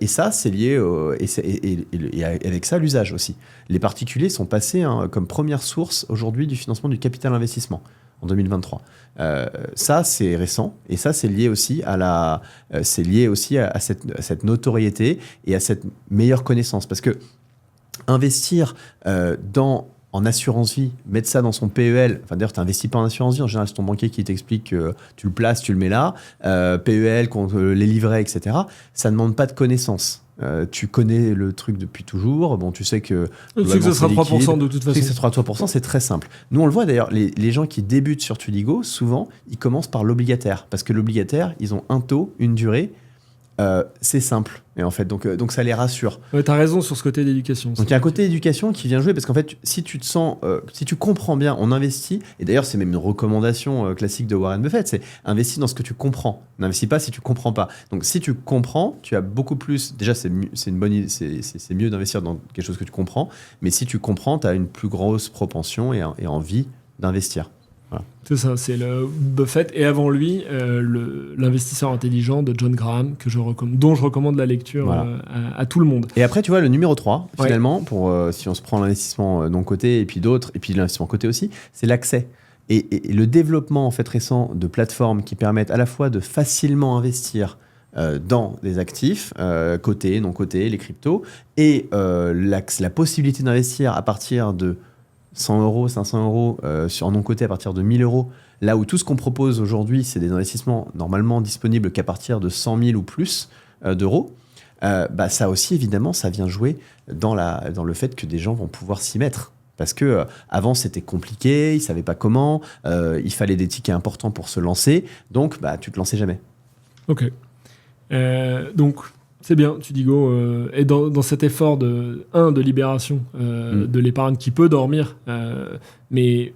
Et ça, c'est lié et avec ça, l'usage aussi. Les particuliers sont passés comme première source aujourd'hui du financement du capital investissement en 2023. Ça, c'est récent, et ça, c'est lié aussi à cette notoriété et à cette meilleure connaissance. Parce que investir en assurance vie, mettre ça dans son PEL, enfin d'ailleurs tu n'investis pas en assurance vie, en général c'est ton banquier qui t'explique que tu le places, tu le mets là, PEL contre les livrets, etc. Ça ne demande pas de connaissances. Tu connais le truc depuis toujours, bon tu sais que... Tu sais que ça sera 3% de toute façon. Tu sais que ça sera 3%, c'est très simple. Nous on le voit d'ailleurs, les gens qui débutent sur Tudigo, souvent ils commencent par l'obligataire, parce que l'obligataire, ils ont un taux, une durée, c'est simple. Et en fait, donc ça les rassure. Ouais, t'as raison sur ce côté d'éducation. Donc il y a un côté éducation qui vient jouer, parce qu'en fait, si tu te sens, si tu comprends bien, on investit. Et d'ailleurs, c'est même une recommandation classique de Warren Buffett, c'est investis dans ce que tu comprends. N'investis pas si tu comprends pas. Donc si tu comprends, tu as beaucoup plus. Déjà, c'est une bonne idée, c'est mieux d'investir dans quelque chose que tu comprends. Mais si tu comprends, tu as une plus grosse propension et envie d'investir. Voilà. C'est ça, c'est le Buffett et avant lui l'investisseur intelligent de John Graham dont je recommande la lecture voilà. À tout le monde. Et après tu vois le numéro 3 finalement pour si on se prend l'investissement non coté et puis d'autres et puis l'investissement coté aussi, c'est l'accès et le développement en fait récent de plateformes qui permettent à la fois de facilement investir dans des actifs cotés, non cotés, les cryptos et la possibilité d'investir à partir de 100 euros, 500 euros en non-coté à partir de 1000 euros, là où tout ce qu'on propose aujourd'hui, c'est des investissements normalement disponibles qu'à partir de 100 000 ou plus d'euros, ça aussi, évidemment, ça vient jouer dans le fait que des gens vont pouvoir s'y mettre. Parce que avant c'était compliqué, ils ne savaient pas comment, il fallait des tickets importants pour se lancer, donc tu ne te lançais jamais. Ok. Donc... C'est bien, Tudigo est dans cet effort de libération de l'épargne qui peut dormir, mais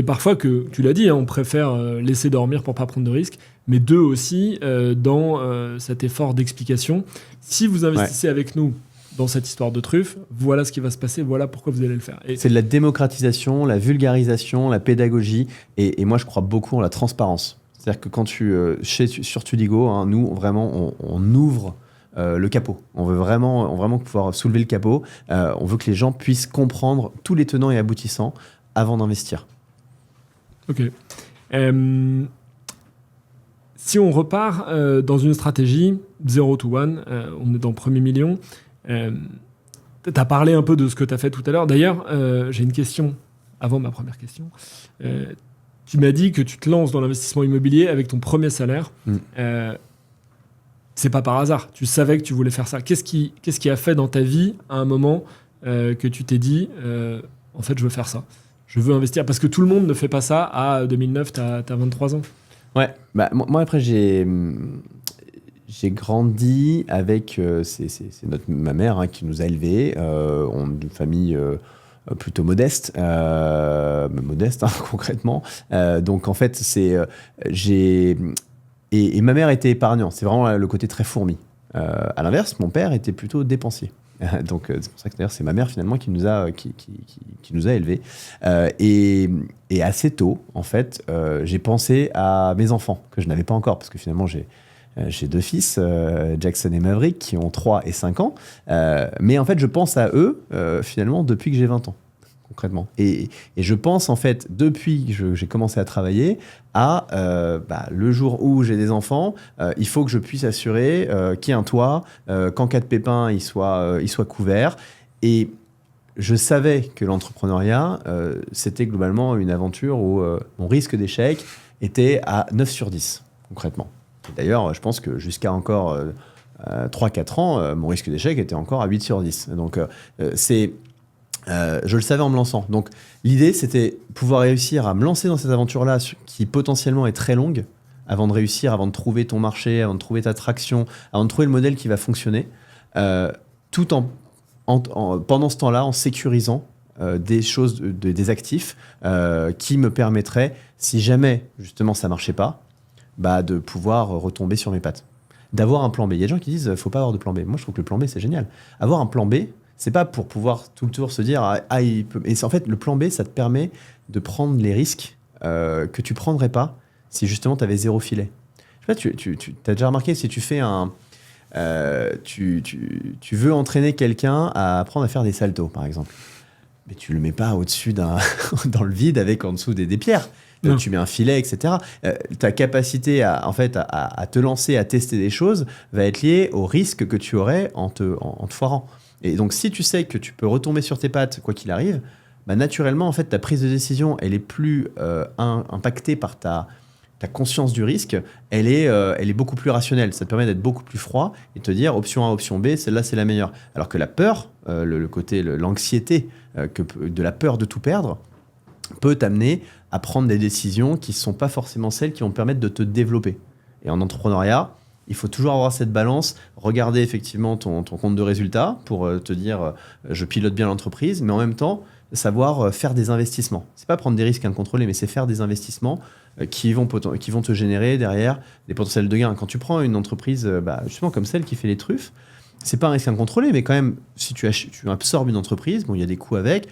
parfois, que tu l'as dit, on préfère laisser dormir pour ne pas prendre de risques, mais 2 aussi dans cet effort d'explication. Si vous investissez avec nous dans cette histoire de truffe, voilà ce qui va se passer, voilà pourquoi vous allez le faire. C'est de la démocratisation, la vulgarisation, la pédagogie, et moi je crois beaucoup en la transparence. C'est-à-dire que quand sur Tudigo, nous vraiment on ouvre le capot. On veut vraiment pouvoir soulever le capot. On veut que les gens puissent comprendre tous les tenants et aboutissants avant d'investir. Ok. Si on repart dans une stratégie 0 to 1, on est dans le premier million. Tu as parlé un peu de ce que tu as fait tout à l'heure. D'ailleurs, j'ai une question avant ma première question. Tu m'as dit que tu te lances dans l'investissement immobilier avec ton premier salaire. C'est pas par hasard. Tu savais que tu voulais faire ça. Qu'est-ce qui a fait dans ta vie, à un moment, que tu t'es dit, en fait, je veux faire ça. Je veux investir. Parce que tout le monde ne fait pas ça à 2009, t'as 23 ans. Ouais. Moi, après, j'ai grandi avec... c'est ma mère qui nous a élevés. On est d'une famille... plutôt modeste, concrètement. Donc, en fait, Et ma mère était épargnante, c'est vraiment le côté très fourmi. À l'inverse, mon père était plutôt dépensier. Donc c'est pour ça que d'ailleurs c'est ma mère finalement qui nous a élevés. Et assez tôt, en fait, j'ai pensé à mes enfants que je n'avais pas encore parce que finalement j'ai 2 fils, Jackson et Maverick, qui ont 3 et 5 ans. Mais en fait, je pense à eux finalement depuis que j'ai 20 ans. Concrètement. Et je pense en fait, depuis que j'ai commencé à travailler, le jour où j'ai des enfants, il faut que je puisse assurer qu'il y ait un toit, qu'en cas de pépin, il soit couvert. Et je savais que l'entrepreneuriat, c'était globalement une aventure où mon risque d'échec était à 9 sur 10, concrètement. Et d'ailleurs, je pense que jusqu'à encore 3-4 ans, mon risque d'échec était encore à 8 sur 10. Donc, je le savais en me lançant. Donc, l'idée, c'était pouvoir réussir à me lancer dans cette aventure-là qui potentiellement est très longue, avant de réussir, avant de trouver ton marché, avant de trouver ta traction, avant de trouver le modèle qui va fonctionner, tout pendant ce temps-là, en sécurisant des choses, des actifs qui me permettraient, si jamais justement ça marchait pas, de pouvoir retomber sur mes pattes. D'avoir un plan B. Il y a des gens qui disent faut pas avoir de plan B. Moi, je trouve que le plan B, c'est génial. Avoir un plan B, c'est pas pour pouvoir tout le tour se dire il peut... Et en fait, le plan B, ça te permet de prendre les risques que tu prendrais pas si justement tu avais 0 filet. Je sais pas, tu as déjà remarqué, si tu fais tu veux entraîner quelqu'un à apprendre à faire des saltos, par exemple. Mais tu le mets pas au-dessus dans le vide avec en dessous des pierres. Tu mets un filet, etc. Ta capacité à te lancer, à tester des choses, va être liée au risque que tu aurais en te foirant. Et donc, si tu sais que tu peux retomber sur tes pattes, quoi qu'il arrive, naturellement, en fait, ta prise de décision, elle est plus impactée par ta conscience du risque, elle est beaucoup plus rationnelle. Ça te permet d'être beaucoup plus froid et de te dire option A, option B, celle-là, c'est la meilleure. Alors que la peur, l'anxiété de la peur de tout perdre, peut t'amener à prendre des décisions qui ne sont pas forcément celles qui vont te permettre de te développer. Et en entrepreneuriat, il faut toujours avoir cette balance, regarder effectivement ton compte de résultats pour te dire je pilote bien l'entreprise, mais en même temps, savoir faire des investissements. C'est pas prendre des risques incontrôlés, mais c'est faire des investissements qui vont te générer derrière des potentiels de gains. Quand tu prends une entreprise justement comme celle qui fait les truffes, c'est pas un risque incontrôlé, mais quand même, si tu absorbes une entreprise, il y a des coûts avec.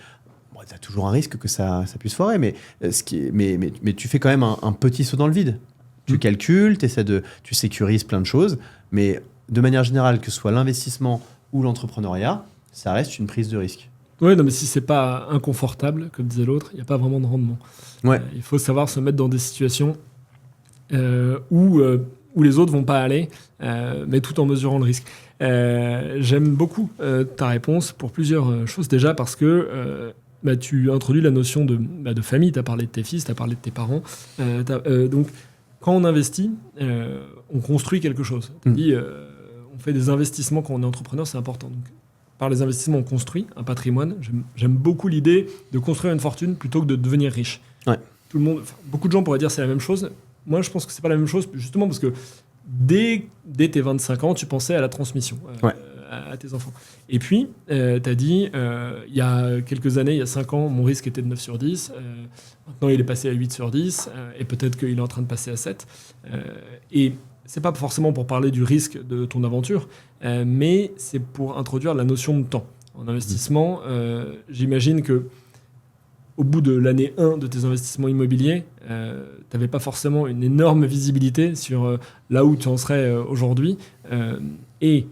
Tu as toujours un risque que ça puisse foirer, mais tu fais quand même un petit saut dans le vide. Tu calcules, tu sécurises plein de choses, mais de manière générale, que ce soit l'investissement ou l'entrepreneuriat, ça reste une prise de risque. Oui, non, mais si c'est pas inconfortable, comme disait l'autre, il n'y a pas vraiment de rendement. Ouais. Il faut savoir se mettre dans des situations où les autres vont pas aller, mais tout en mesurant le risque. J'aime beaucoup ta réponse pour plusieurs choses. Déjà parce que tu introduis la notion de famille. Tu as parlé de tes fils, tu as parlé de tes parents. Donc, quand on investit, on construit quelque chose. Tu dis, on fait des investissements quand on est entrepreneur, c'est important. Donc, par les investissements, on construit un patrimoine. J'aime beaucoup l'idée de construire une fortune plutôt que de devenir riche. Ouais. Beaucoup de gens pourraient dire que c'est la même chose. Moi, je pense que c'est pas la même chose, justement parce que dès tes 25 ans, tu pensais à la transmission à tes enfants. Et puis, tu as dit, il y a quelques années, il y a 5 ans, mon risque était de 9 sur 10. Maintenant, il est passé à 8 sur 10. Et peut-être qu'il est en train de passer à 7. Et c'est pas forcément pour parler du risque de ton aventure, mais c'est pour introduire la notion de temps. En investissement, j'imagine que au bout de l'année 1 de tes investissements immobiliers, tu n'avais pas forcément une énorme visibilité sur là où tu en serais aujourd'hui. Et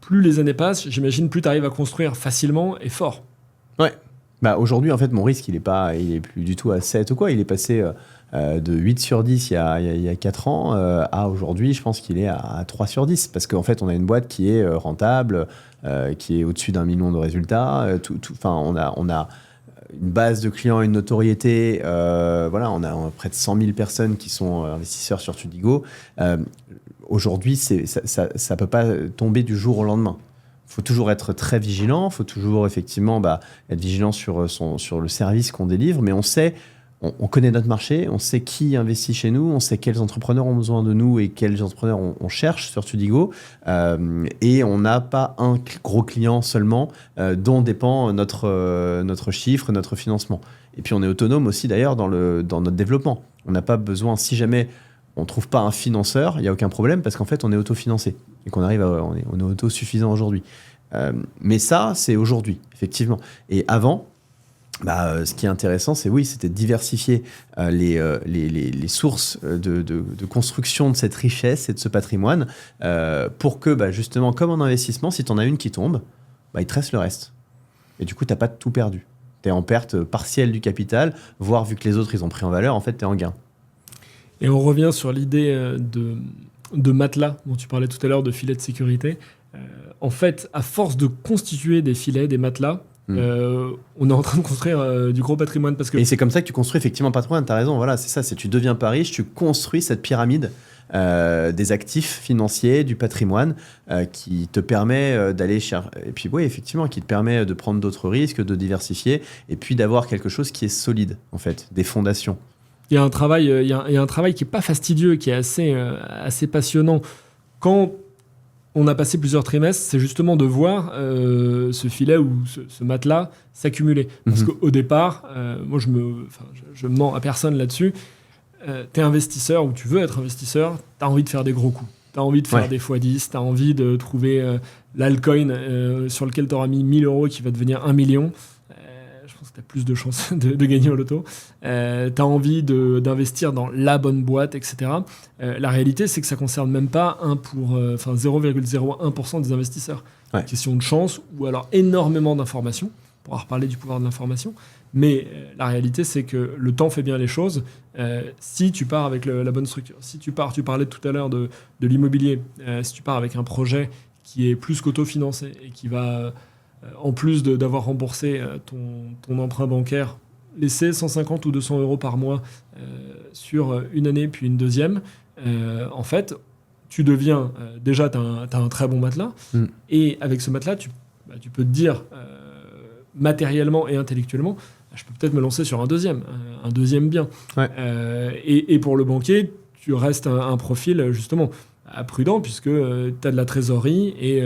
plus les années passent, j'imagine, plus tu arrives à construire facilement et fort. Ouais. Aujourd'hui, en fait, mon risque, il est plus du tout à 7 ou quoi. Il est passé de 8 sur 10 il y a 4 ans à aujourd'hui, je pense qu'il est à 3 sur 10. Parce qu'en fait, on a une boîte qui est rentable, qui est au-dessus d'1 million de résultats. On a une base de clients, une notoriété. On a près de 100 000 personnes qui sont investisseurs sur Tudigo. Aujourd'hui, ça peut pas tomber du jour au lendemain. Il faut toujours être très vigilant. Il faut toujours effectivement être vigilant sur le service qu'on délivre. Mais on connaît notre marché, on sait qui investit chez nous, on sait quels entrepreneurs ont besoin de nous et quels entrepreneurs on cherche sur Tudigo. Et on n'a pas un gros client seulement dont dépend notre chiffre, notre financement. Et puis on est autonome aussi d'ailleurs dans notre développement. On n'a pas besoin, si jamais on ne trouve pas un financeur, il n'y a aucun problème parce qu'en fait on est autofinancé et qu'on arrive on est autosuffisant aujourd'hui. Mais ça, c'est aujourd'hui, effectivement. Et avant, ce qui est intéressant, c'était de diversifier les sources de construction de cette richesse et de ce patrimoine pour que, justement, comme en investissement, si tu en as une qui tombe, il te reste le reste. Et du coup, tu n'as pas tout perdu. Tu es en perte partielle du capital, voire vu que les autres, ils ont pris en valeur, en fait, tu es en gain. Et on revient sur l'idée de matelas dont tu parlais tout à l'heure, de filets de sécurité. En fait, à force de constituer des filets, des matelas, on est en train de construire du gros patrimoine. Et c'est comme ça que tu construis effectivement un patrimoine, tu as raison, voilà, c'est ça, tu deviens pas riche, tu construis cette pyramide des actifs financiers, du patrimoine qui te permet d'aller chercher, et puis oui, effectivement, qui te permet de prendre d'autres risques, de diversifier, et puis d'avoir quelque chose qui est solide, en fait, des fondations. Il y a un travail, il y a un travail qui est pas fastidieux, qui est assez passionnant. Quand on a passé plusieurs trimestres, c'est justement de voir ce filet ou ce matelas s'accumuler. Parce qu'au départ, moi je mens à personne là-dessus. T'es investisseur ou tu veux être investisseur, t'as envie de faire des gros coups. T'as envie de faire des x10, t'as envie de trouver l'altcoin sur lequel t'auras mis 1 000 € qui va devenir 1 million. Je pense que t'as plus de chances de gagner au loto. T'as envie d'investir dans la bonne boîte, etc. La réalité, c'est que ça ne concerne même pas 0,01% des investisseurs. Ouais. Question de chance ou alors énormément d'informations. On pourra reparler du pouvoir de l'information. Mais la réalité, c'est que le temps fait bien les choses. Si tu pars avec la bonne structure, si tu parlais tout à l'heure de l'immobilier, si tu pars avec un projet qui est plus qu'autofinancé et qui va, en plus d'avoir remboursé ton emprunt bancaire, laisser 150 ou 200 € par mois sur une année puis une deuxième, en fait, tu deviens... déjà, tu as un très bon matelas. Et avec ce matelas, tu peux te dire matériellement et intellectuellement, je peux peut-être me lancer sur un deuxième bien. Ouais. Et pour le banquier, tu restes un profil justement prudent puisque tu as de la trésorerie et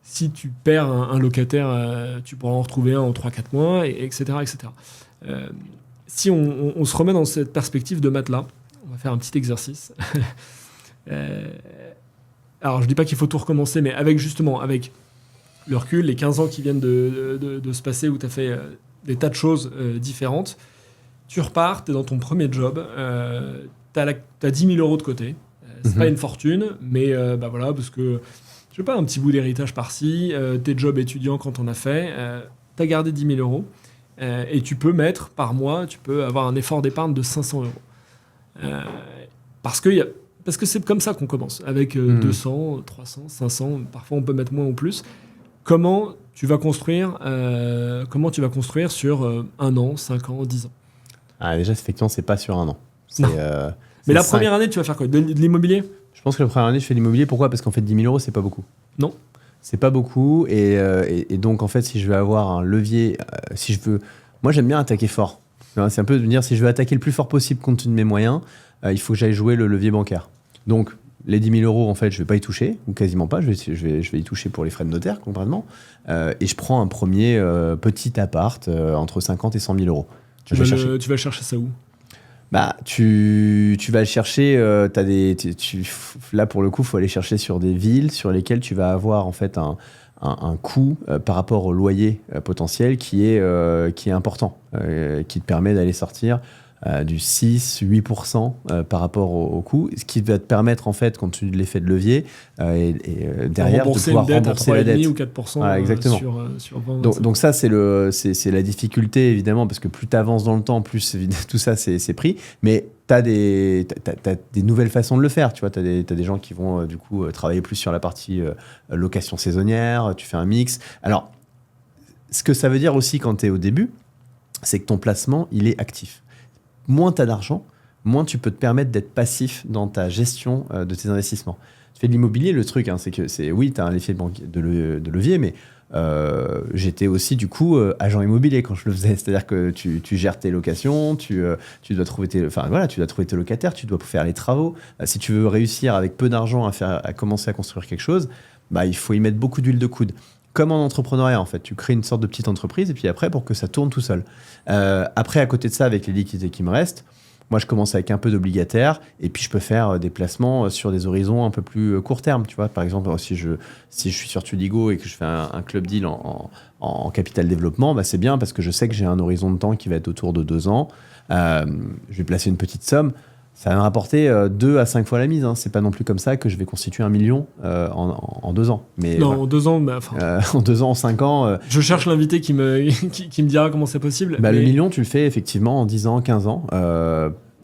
si tu perds un locataire, tu pourras en retrouver un en 3-4 mois, etc. etc. Si on se remet dans cette perspective de matelas, on va faire un petit exercice. Alors, je ne dis pas qu'il faut tout recommencer, mais avec le recul, les 15 ans qui viennent de se passer où tu as fait des tas de choses différentes, tu repars, tu es dans ton premier job, tu as 10 000 € de côté. C'est pas une fortune, mais voilà, parce que, je sais pas, un petit bout d'héritage par-ci, tes jobs étudiants quand on a fait, tu as gardé 10 000 €, et tu peux mettre par mois, tu peux avoir un effort d'épargne de 500 €. Parce que c'est comme ça qu'on commence, avec 200, 300, 500, parfois on peut mettre moins ou plus. Comment tu vas construire sur 1 an, 5 ans, 10 ans? Déjà, effectivement, c'est pas sur 1 an. Mais la première année, tu vas faire quoi? De l'immobilier? Je pense que la première année, je fais de l'immobilier. Pourquoi? Parce qu'en fait, 10 000 €, c'est pas beaucoup. Non. C'est pas beaucoup. Et donc, en fait, si je veux avoir un levier, si je veux... Moi, j'aime bien attaquer fort. C'est un peu de me dire, si je veux attaquer le plus fort possible compte tenu de mes moyens, il faut que j'aille jouer le levier bancaire. Donc, les 10 000 €, en fait, je vais pas y toucher, ou quasiment pas. Je vais y toucher pour les frais de notaire, concrètement. Et je prends un premier petit appart entre 50 et 100 000 €. Tu vas chercher ça où? Tu vas le chercher. Là, pour le coup, il faut aller chercher sur des villes sur lesquelles tu vas avoir en fait un coût par rapport au loyer potentiel qui est important, qui te permet d'aller sortir du 6-8% par rapport au coût, ce qui va te permettre, en fait, compte tenu de l'effet de levier, derrière, de pouvoir rembourser la dette. Ou 4% voilà, exactement. sur 20. Donc ça, c'est la difficulté, évidemment, parce que plus tu avances dans le temps, plus tout ça, c'est pris. Mais tu as des nouvelles façons de le faire. Tu vois, tu as des gens qui vont, du coup, travailler plus sur la partie location saisonnière, tu fais un mix. Alors, ce que ça veut dire aussi quand tu es au début, c'est que ton placement, il est actif. Moins tu as d'argent, moins tu peux te permettre d'être passif dans ta gestion de tes investissements. Tu fais de l'immobilier, le truc, c'est que oui, tu as un effet de levier, mais j'étais aussi, du coup, agent immobilier quand je le faisais. C'est-à-dire que tu gères tes locations, tu dois trouver tes locataires, tu dois faire les travaux. Si tu veux réussir avec peu d'argent à commencer à construire quelque chose, il faut y mettre beaucoup d'huile de coude. Comme en entrepreneuriat, en fait. Tu crées une sorte de petite entreprise et puis après, pour que ça tourne tout seul. Après, à côté de ça, avec les liquidités qui me restent, moi, je commence avec un peu d'obligataire et puis je peux faire des placements sur des horizons un peu plus court terme. Tu vois, par exemple, si je suis sur Tudigo et que je fais un club deal en capital développement, c'est bien parce que je sais que j'ai un horizon de temps qui va être autour de 2 ans. Je vais placer une petite somme. Ça va me rapporter 2 à 5 fois la mise. C'est pas non plus comme ça que je vais constituer 1 million en 2 ans. Mais non, voilà. en 2 ans, en 2 ans, en 5 ans. Je cherche l'invité qui me dira comment c'est possible. Le million, tu le fais effectivement en 10 ans, 15 ans,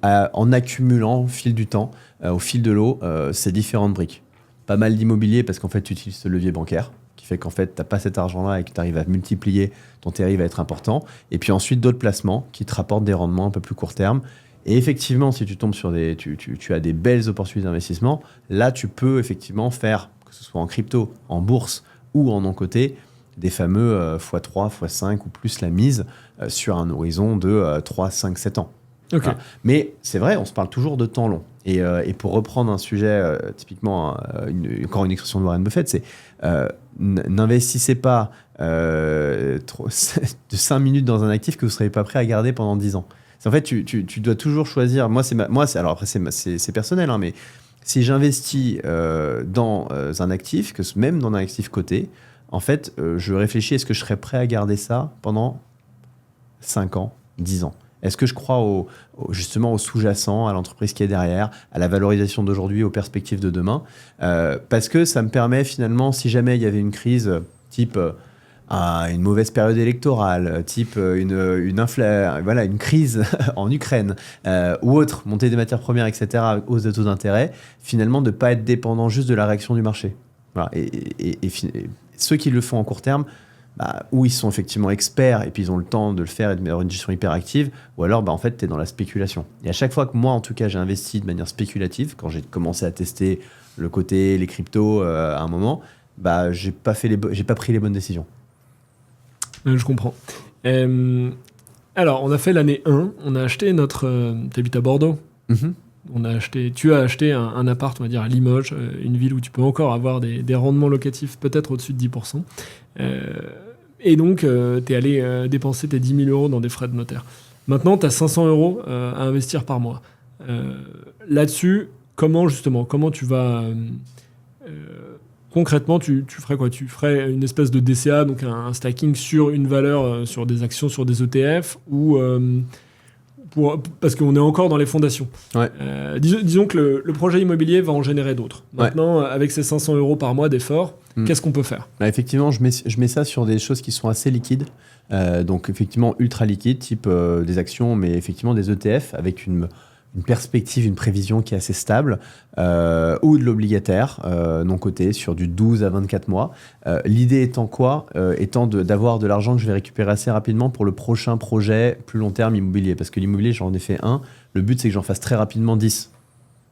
en accumulant au fil du temps, au fil de l'eau, ces différentes briques. Pas mal d'immobilier parce qu'en fait, tu utilises ce levier bancaire qui fait qu'en fait, tu n'as pas cet argent-là et que tu arrives à multiplier, ton TRI va être important. Et puis ensuite, d'autres placements qui te rapportent des rendements un peu plus court terme. Et effectivement, si tu tombes sur tu as des belles opportunités d'investissement, là, tu peux effectivement faire, que ce soit en crypto, en bourse ou en non-coté, des fameux x3, x5 ou plus la mise sur un horizon de 3, 5, 7 ans. Ok. Voilà. Mais c'est vrai, on se parle toujours de temps long. Et pour reprendre un sujet, typiquement, encore une expression de Warren Buffett, c'est n'investissez pas de 5 minutes dans un actif que vous ne serez pas prêt à garder pendant 10 ans. En fait, tu dois toujours choisir. Alors après, c'est personnel, hein, mais si j'investis dans un actif, même dans un actif coté, en fait, je réfléchis, est-ce que je serais prêt à garder ça pendant 5 ans, 10 ans? Est-ce que je crois justement au sous-jacent, à l'entreprise qui est derrière, à la valorisation d'aujourd'hui, aux perspectives de demain? Parce que ça me permet finalement, si jamais il y avait une crise type une mauvaise période électorale, type une crise en Ukraine ou autre, montée des matières premières, etc., hausse de taux d'intérêt, finalement de ne pas être dépendant juste de la réaction du marché. Voilà. Et ceux qui le font en court terme, où ils sont effectivement experts et puis ils ont le temps de le faire et d'avoir une gestion hyper active, ou alors en fait tu es dans la spéculation. Et à chaque fois que moi en tout cas j'ai investi de manière spéculative, quand j'ai commencé à tester le côté, les cryptos à un moment, j'ai pas pris les bonnes décisions. Je comprends. Alors on a fait l'année 1, on a acheté t'habites à Bordeaux. Tu as acheté un appart, on va dire, à Limoges, une ville où tu peux encore avoir des rendements locatifs peut-être au-dessus de 10%. Et donc, tu es allé dépenser tes 10 000 euros dans des frais de notaire. Maintenant, tu as 500 euros à investir par mois. Là-dessus, comment tu vas... concrètement, tu ferais quoi? Tu ferais une espèce de DCA, donc un stacking sur une valeur, sur des actions, sur des ETF, ou... parce qu'on est encore dans les fondations. Ouais. Disons que le projet immobilier va en générer d'autres. Maintenant, avec ces 500 euros par mois d'effort, qu'est-ce qu'on peut faire? Effectivement, je mets ça sur des choses qui sont assez liquides. Donc effectivement, ultra liquides, type des actions, mais effectivement des ETF avec une perspective, une prévision qui est assez stable, ou de l'obligataire non coté sur du 12 à 24 mois. L'idée étant quoi? Étant d'avoir de l'argent que je vais récupérer assez rapidement pour le prochain projet plus long terme immobilier. Parce que l'immobilier, j'en ai fait un. Le but, c'est que j'en fasse très rapidement 10.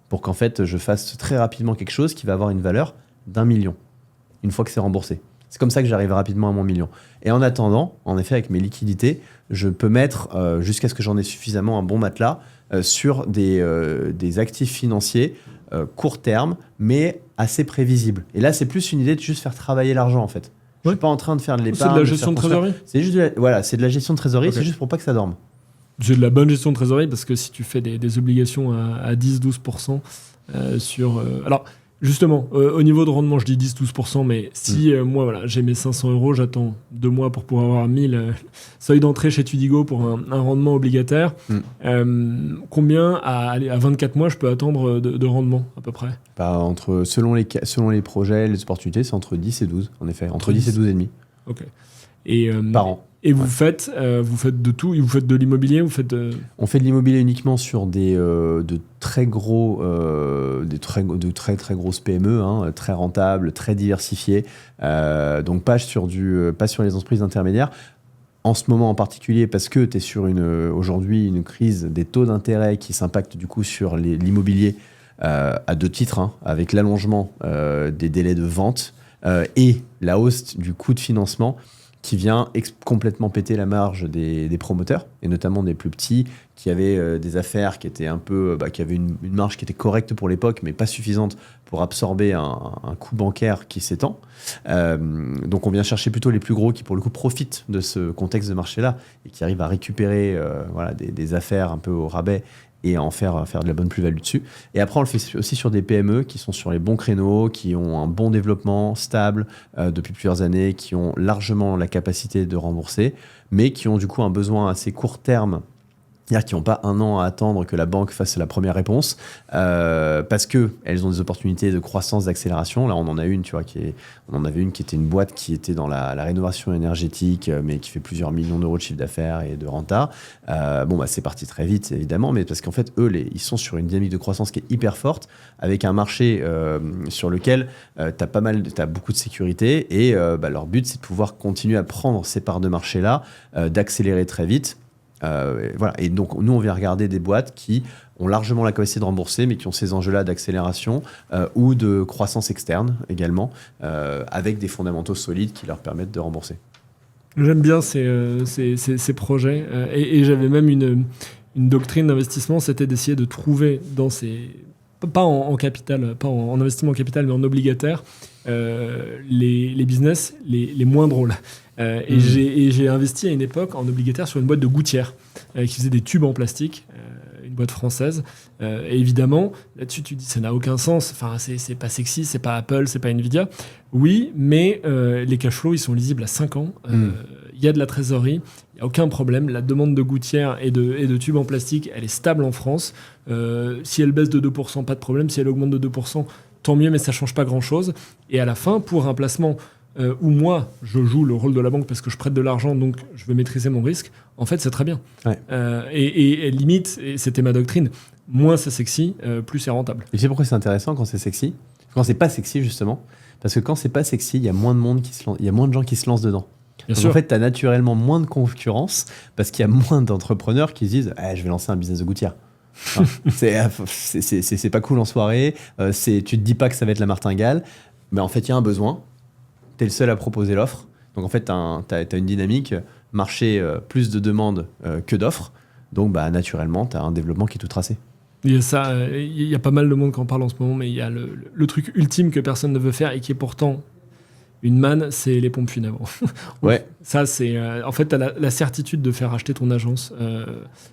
Pour qu'en fait, je fasse très rapidement quelque chose qui va avoir une valeur d'1 million, une fois que c'est remboursé. C'est comme ça que j'arrive rapidement à mon million. Et en attendant, en effet, avec mes liquidités, je peux mettre, jusqu'à ce que j'en ai suffisamment un bon matelas, sur des actifs financiers court terme, mais assez prévisibles. Et là, c'est plus une idée de juste faire travailler l'argent, en fait. Je ne suis pas en train de faire de l'épargne. C'est de la gestion de trésorerie? C'est juste c'est de la gestion de trésorerie, okay. C'est juste pour pas que ça dorme. C'est de la bonne gestion de trésorerie, parce que si tu fais des obligations à 10-12% sur... alors, justement, au niveau de rendement, je dis 10-12%, mais si moi, j'ai mes 500 euros, j'attends 2 mois pour pouvoir avoir 1000 seuil d'entrée chez Tudigo pour un rendement obligataire, combien à 24 mois je peux attendre de rendement à peu près? Selon les projets, les opportunités, c'est entre 10 et 12, en effet. Entre 10 et 12,5. Ok. Par an. Et vous faites de tout? Vous faites de l'immobilier? On fait de l'immobilier uniquement sur de très grosses PME, très rentables, très diversifiées. Donc pas sur les entreprises intermédiaires. En ce moment en particulier, parce que tu es sur aujourd'hui une crise des taux d'intérêt qui s'impacte du coup sur l'immobilier à 2 titres, avec l'allongement des délais de vente et la hausse du coût de financement, qui vient complètement péter la marge des promoteurs, et notamment des plus petits, qui avaient des affaires qui étaient qui avaient une marge qui était correcte pour l'époque, mais pas suffisante pour absorber un coût bancaire qui s'étend. Donc on vient chercher plutôt les plus gros qui, pour le coup, profitent de ce contexte de marché-là et qui arrivent à récupérer des affaires un peu au rabais et à en faire de la bonne plus-value dessus. Et après, on le fait aussi sur des PME qui sont sur les bons créneaux, qui ont un bon développement stable depuis plusieurs années, qui ont largement la capacité de rembourser, mais qui ont du coup un besoin assez court terme, c'est-à-dire qui n'ont pas 1 an à attendre que la banque fasse la première réponse, parce qu'elles ont des opportunités de croissance, d'accélération. Là, on en a une, on en avait une qui était une boîte qui était dans la rénovation énergétique, mais qui fait plusieurs millions d'euros de chiffre d'affaires et de renta. C'est parti très vite, évidemment, mais parce qu'en fait, eux, ils sont sur une dynamique de croissance qui est hyper forte, avec un marché sur lequel t'as beaucoup de sécurité, et leur but, c'est de pouvoir continuer à prendre ces parts de marché-là, d'accélérer très vite. Et donc nous on vient regarder des boîtes qui ont largement la capacité de rembourser, mais qui ont ces enjeux-là d'accélération ou de croissance externe également, avec des fondamentaux solides qui leur permettent de rembourser. J'aime bien ces projets, et j'avais même une doctrine d'investissement, c'était d'essayer de trouver dans ces... Pas en capital, pas en investissement en capital, mais en obligataire, les business les moins drôles. Et j'ai investi à une époque en obligataire sur une boîte de gouttières qui faisait des tubes en plastique, une boîte française. Et évidemment, là-dessus, tu dis ça n'a aucun sens. Enfin, c'est pas sexy, c'est pas Apple, c'est pas Nvidia. Oui, mais les cash flows, ils sont lisibles à 5 ans. Il y a de la trésorerie, il n'y a aucun problème. La demande de gouttières et de tubes en plastique, elle est stable en France. Si elle baisse de 2%, pas de problème. Si elle augmente de 2%, tant mieux, mais ça ne change pas grand-chose. Et à la fin, pour un placement où moi, je joue le rôle de la banque parce que je prête de l'argent, donc je veux maîtriser mon risque, en fait, c'est très bien. Ouais. Et limite, et c'était ma doctrine, moins c'est sexy, plus c'est rentable. Et tu sais pourquoi c'est intéressant quand c'est sexy ? Quand c'est pas sexy, justement. Parce que quand c'est pas sexy, il y a moins de monde il y a moins de gens qui se lancent dedans. Bien Donc sûr. en fait, tu as naturellement moins de concurrence parce qu'il y a moins d'entrepreneurs qui se disent je vais lancer un business de gouttière. Hein, c'est pas cool en soirée, tu te dis pas que ça va être la martingale, mais en fait, il y a un besoin, tu es le seul à proposer l'offre. Donc en fait, tu as une dynamique, marché plus de demandes que d'offres. Donc naturellement, tu as un développement qui est tout tracé. Il y a ça, il y a pas mal de monde qui en parle en ce moment, mais il y a le truc ultime que personne ne veut faire et qui est pourtant une manne, c'est les pompes funèbres. Ouais. Ça, c'est en fait, tu as la certitude de faire acheter ton agence.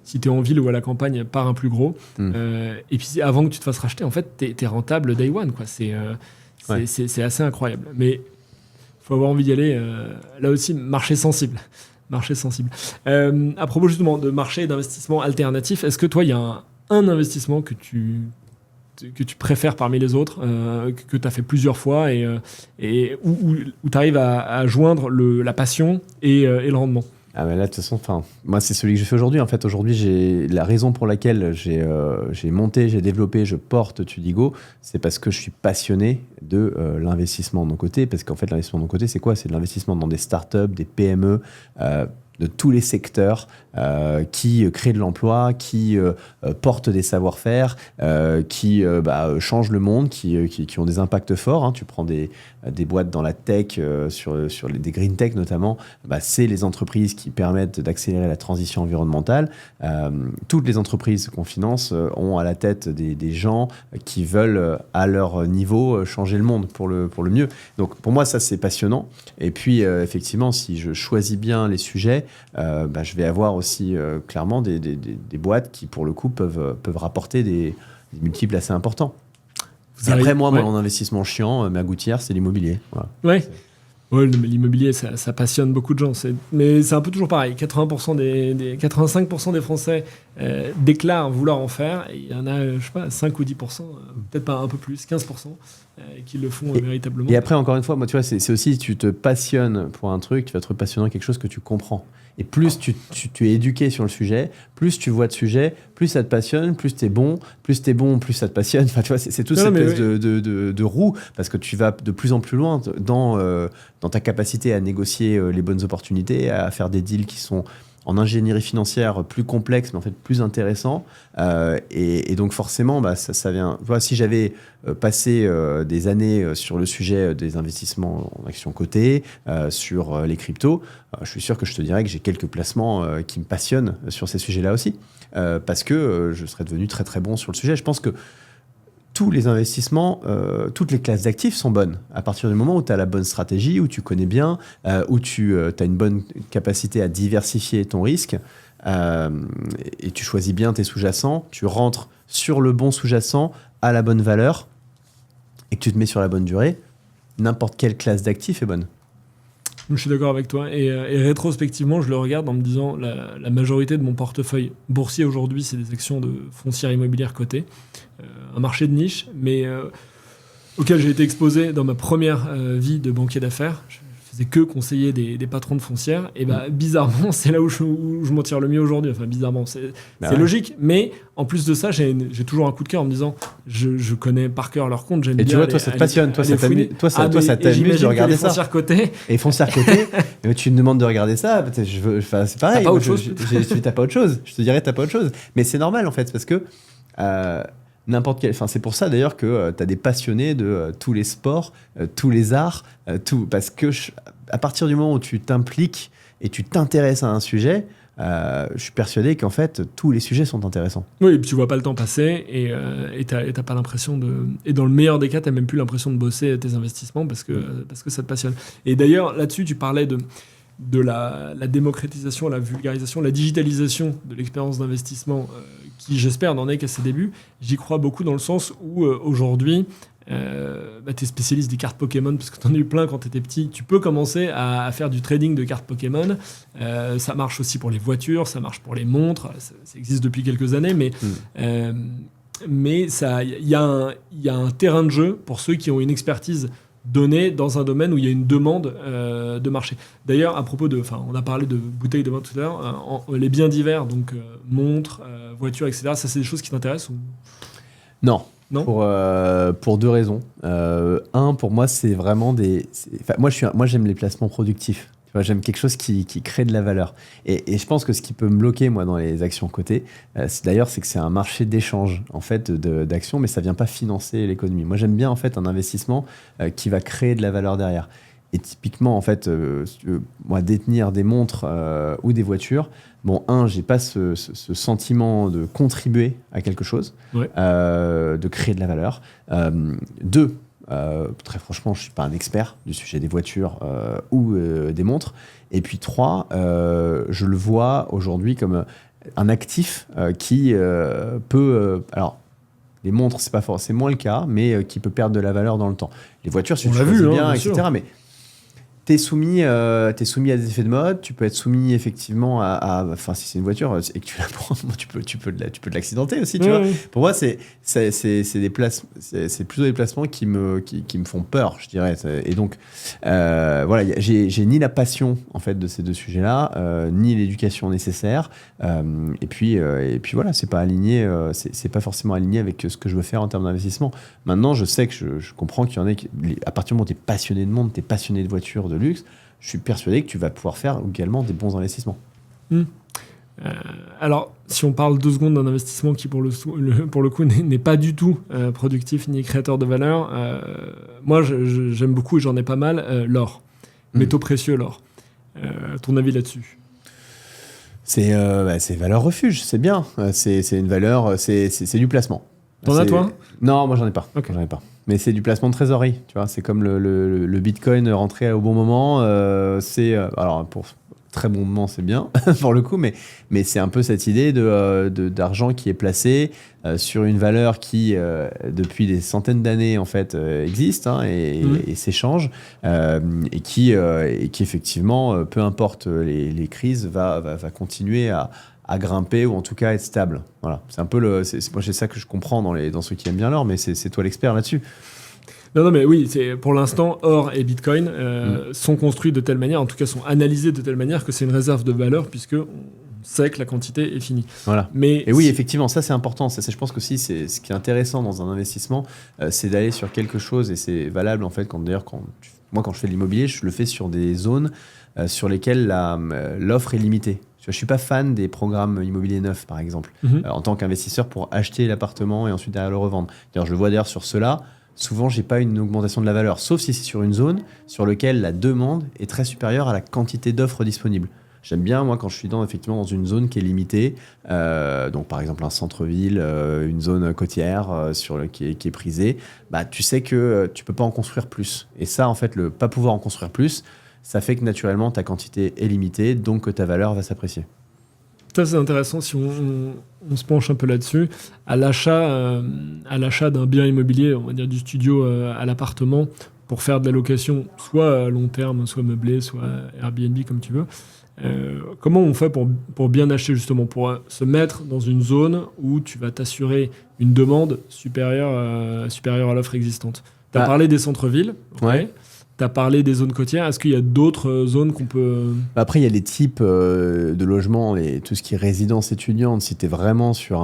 Si tu es en ville ou à la campagne, par un plus gros. Et puis, avant que tu te fasses racheter, en fait, tu es rentable day one. Quoi. C'est assez incroyable. Mais il faut avoir envie d'y aller. Là aussi, marché sensible. Marché sensible. À propos justement de marché et d'investissement alternatif, est-ce que toi, il y a un investissement que tu préfères parmi les autres, que tu as fait plusieurs fois et où tu arrives à joindre la passion et le rendement? Ah mais là, de toute façon, moi, c'est celui que je fais aujourd'hui. En fait, aujourd'hui, la raison pour laquelle j'ai monté, j'ai développé, je porte Tudigo, c'est parce que je suis passionné de l'investissement de mon côté. Parce qu'en fait, l'investissement de mon côté, c'est quoi ? C'est de l'investissement dans des startups, des PME, de tous les secteurs qui créent de l'emploi, qui portent des savoir-faire, qui changent le monde, qui ont des impacts forts. Hein. Tu prends des boîtes dans la tech, sur des green tech notamment, c'est les entreprises qui permettent d'accélérer la transition environnementale. Toutes les entreprises qu'on finance ont à la tête des gens qui veulent, à leur niveau, changer le monde pour le mieux. Donc pour moi, ça, c'est passionnant. Et puis, effectivement, si je choisis bien les sujets, je vais avoir aussi clairement des boîtes qui, pour le coup, peuvent rapporter des multiples assez importants. Et après, moi, mon investissement chiant, ma gouttière, c'est l'immobilier. Voilà. Ouais. Ouais, l'immobilier, ça passionne beaucoup de gens. Mais c'est un peu toujours pareil. 85% des Français déclarent vouloir en faire. Et il y en a, je sais pas, 5 ou 10%, peut-être pas un peu plus, 15%, qui le font véritablement. Et après, encore une fois, moi, tu vois, c'est aussi, tu te passionnes pour un truc, tu vas te passionner dans quelque chose que tu comprends. Et plus tu es éduqué sur le sujet, plus tu vois de sujets, plus ça te passionne, plus t'es bon, plus ça te passionne. Enfin, tu vois, c'est toute cette espèce de roue, parce que tu vas de plus en plus loin dans ta capacité à négocier les bonnes opportunités, à faire des deals qui sont en ingénierie financière plus complexes, mais en fait plus intéressants. Et donc forcément, ça vient... Tu vois, si j'avais passé des années sur le sujet des investissements en actions cotées, sur les cryptos, je suis sûr que je te dirais que j'ai quelques placements qui me passionnent sur ces sujets-là aussi, parce que je serais devenu très très bon sur le sujet. Je pense que tous les investissements, toutes les classes d'actifs sont bonnes. À partir du moment où tu as la bonne stratégie, où tu connais bien, où tu as une bonne capacité à diversifier ton risque, et tu choisis bien tes sous-jacents, tu rentres sur le bon sous-jacent à la bonne valeur, et que tu te mets sur la bonne durée, n'importe quelle classe d'actifs est bonne. Je suis d'accord avec toi. Et rétrospectivement, je le regarde en me disant la majorité de mon portefeuille boursier aujourd'hui, c'est des actions de foncières immobilières cotées. Un marché de niche, mais auquel j'ai été exposé dans ma première vie de banquier d'affaires. Je faisais que conseiller des patrons de foncières. Et bizarrement, c'est là où je m'en tire le mieux aujourd'hui. Enfin, bizarrement, c'est logique. Mais en plus de ça, j'ai toujours un coup de cœur en me disant je connais par cœur leur compte. J'aime et bien tu vois, toi, ça te passionne. Toi, ça t'amuse de regarder ça. Foncières cotées. Et foncières cotées, tu me demandes de regarder ça. C'est pareil. T'as pas autre chose. T'as pas autre chose. Je te dirais, t'as pas autre chose. Mais c'est normal, en fait, parce que n'importe quel. Enfin, c'est pour ça d'ailleurs que tu as des passionnés de tous les sports, tous les arts, tout. Parce que à partir du moment où tu t'impliques et tu t'intéresses à un sujet, je suis persuadé qu'en fait, tous les sujets sont intéressants. Oui, et puis tu vois pas le temps passer et t'as pas l'impression de... Et dans le meilleur des cas, t'as même plus l'impression de bosser tes investissements parce que ça te passionne. Et d'ailleurs, là-dessus, tu parlais de la démocratisation, la vulgarisation, la digitalisation de l'expérience d'investissement qui, j'espère, n'en est qu'à ses débuts. J'y crois beaucoup dans le sens où, aujourd'hui, tu es spécialiste des cartes Pokémon parce que tu en as eu plein quand tu étais petit. Tu peux commencer à faire du trading de cartes Pokémon. Ça marche aussi pour les voitures, ça marche pour les montres. Ça existe depuis quelques années, mais il y a un terrain de jeu pour ceux qui ont une expertise donnée dans un domaine où il y a une demande de marché. D'ailleurs, à propos on a parlé de bouteilles de vin tout à l'heure, les biens divers, donc montres, voitures, etc., ça c'est des choses qui t'intéressent ou... Non. Pour deux raisons. Pour moi, c'est vraiment moi, j'aime les placements productifs. Tu vois, j'aime quelque chose qui crée de la valeur. Et je pense que ce qui peut me bloquer, moi, dans les actions cotées, c'est que c'est un marché d'échange, en fait, d'actions, mais ça vient pas financer l'économie. Moi, j'aime bien, en fait, un investissement qui va créer de la valeur derrière. Et typiquement, en fait, moi, détenir des montres ou des voitures, j'ai pas ce sentiment de contribuer à quelque chose, de créer de la valeur. Deux, très franchement, je suis pas un expert du sujet des voitures ou des montres. Et puis trois, je le vois aujourd'hui comme un actif qui peut... alors, les montres, c'est moins le cas, mais qui peut perdre de la valeur dans le temps. Les voitures, si tu choisis bien, etc. Mais t'es soumis à des effets de mode, tu peux être soumis effectivement enfin, si c'est une voiture et que tu la prends, tu peux te l'accidenter aussi, tu vois. Pour moi, c'est plutôt des placements qui me font peur, je dirais. Et donc, voilà, j'ai ni la passion, en fait, de ces deux sujets-là, ni l'éducation nécessaire. Et puis voilà, c'est pas aligné, c'est pas forcément aligné avec ce que je veux faire en termes d'investissement. Maintenant, je sais que je comprends qu'il y en a à partir du moment où t'es passionné de monde, t'es passionné de voiture, de luxe, je suis persuadé que tu vas pouvoir faire également des bons investissements. Alors, si on parle 2 secondes d'un investissement qui, pour le coup, n'est pas du tout productif ni créateur de valeur, moi, j'aime beaucoup et j'en ai pas mal, l'or. Métaux précieux, l'or. Ton avis là-dessus? C'est valeur refuge, c'est bien. C'est une valeur, c'est du placement. T'en as, toi? Non, moi, j'en ai pas. Okay. J'en ai pas. Mais c'est du placement de trésorerie, tu vois. C'est comme le Bitcoin rentré au bon moment. Alors, pour très bon moment, c'est bien, pour le coup, mais c'est un peu cette idée d'argent qui est placé sur une valeur qui, depuis des centaines d'années, en fait, existe et s'échange, et qui effectivement, peu importe les crises, va continuer à grimper ou en tout cas être stable. Voilà. C'est un peu moi, c'est ça que je comprends dans ceux qui aiment bien l'or, mais c'est toi l'expert là-dessus. Non, mais oui, pour l'instant, or et Bitcoin sont construits de telle manière, en tout cas sont analysés de telle manière que c'est une réserve de valeur puisque on sait que la quantité est finie. Voilà. Et oui, effectivement, ça c'est important. Ça, je pense que aussi, c'est ce qui est intéressant dans un investissement, c'est d'aller sur quelque chose, et c'est valable en fait quand je fais de l'immobilier, je le fais sur des zones sur lesquelles l'offre est limitée. Je ne suis pas fan des programmes immobiliers neufs, par exemple, en tant qu'investisseur pour acheter l'appartement et ensuite derrière le revendre. D'ailleurs, je le vois d'ailleurs sur ceux-là, souvent, je n'ai pas une augmentation de la valeur, sauf si c'est sur une zone sur laquelle la demande est très supérieure à la quantité d'offres disponibles. J'aime bien, moi, quand je suis effectivement dans une zone qui est limitée, donc par exemple un centre-ville, une zone côtière qui est prisée, tu sais que tu ne peux pas en construire plus. Et ça, en fait, le pas pouvoir en construire plus, ça fait que naturellement ta quantité est limitée, donc que ta valeur va s'apprécier. Ça, c'est intéressant si on se penche un peu là-dessus. À l'achat d'un bien immobilier, on va dire du studio à l'appartement, pour faire de la location, soit à long terme, soit meublé, soit Airbnb, comme tu veux, comment on fait pour bien acheter, justement, pour se mettre dans une zone où tu vas t'assurer une demande supérieure à l'offre existante? Tu as parlé des centres-villes. Ouais. Tu as parlé des zones côtières. Est-ce qu'il y a d'autres zones qu'on peut... Après, il y a les types de logements et tout ce qui est résidence étudiante. Si tu es vraiment sur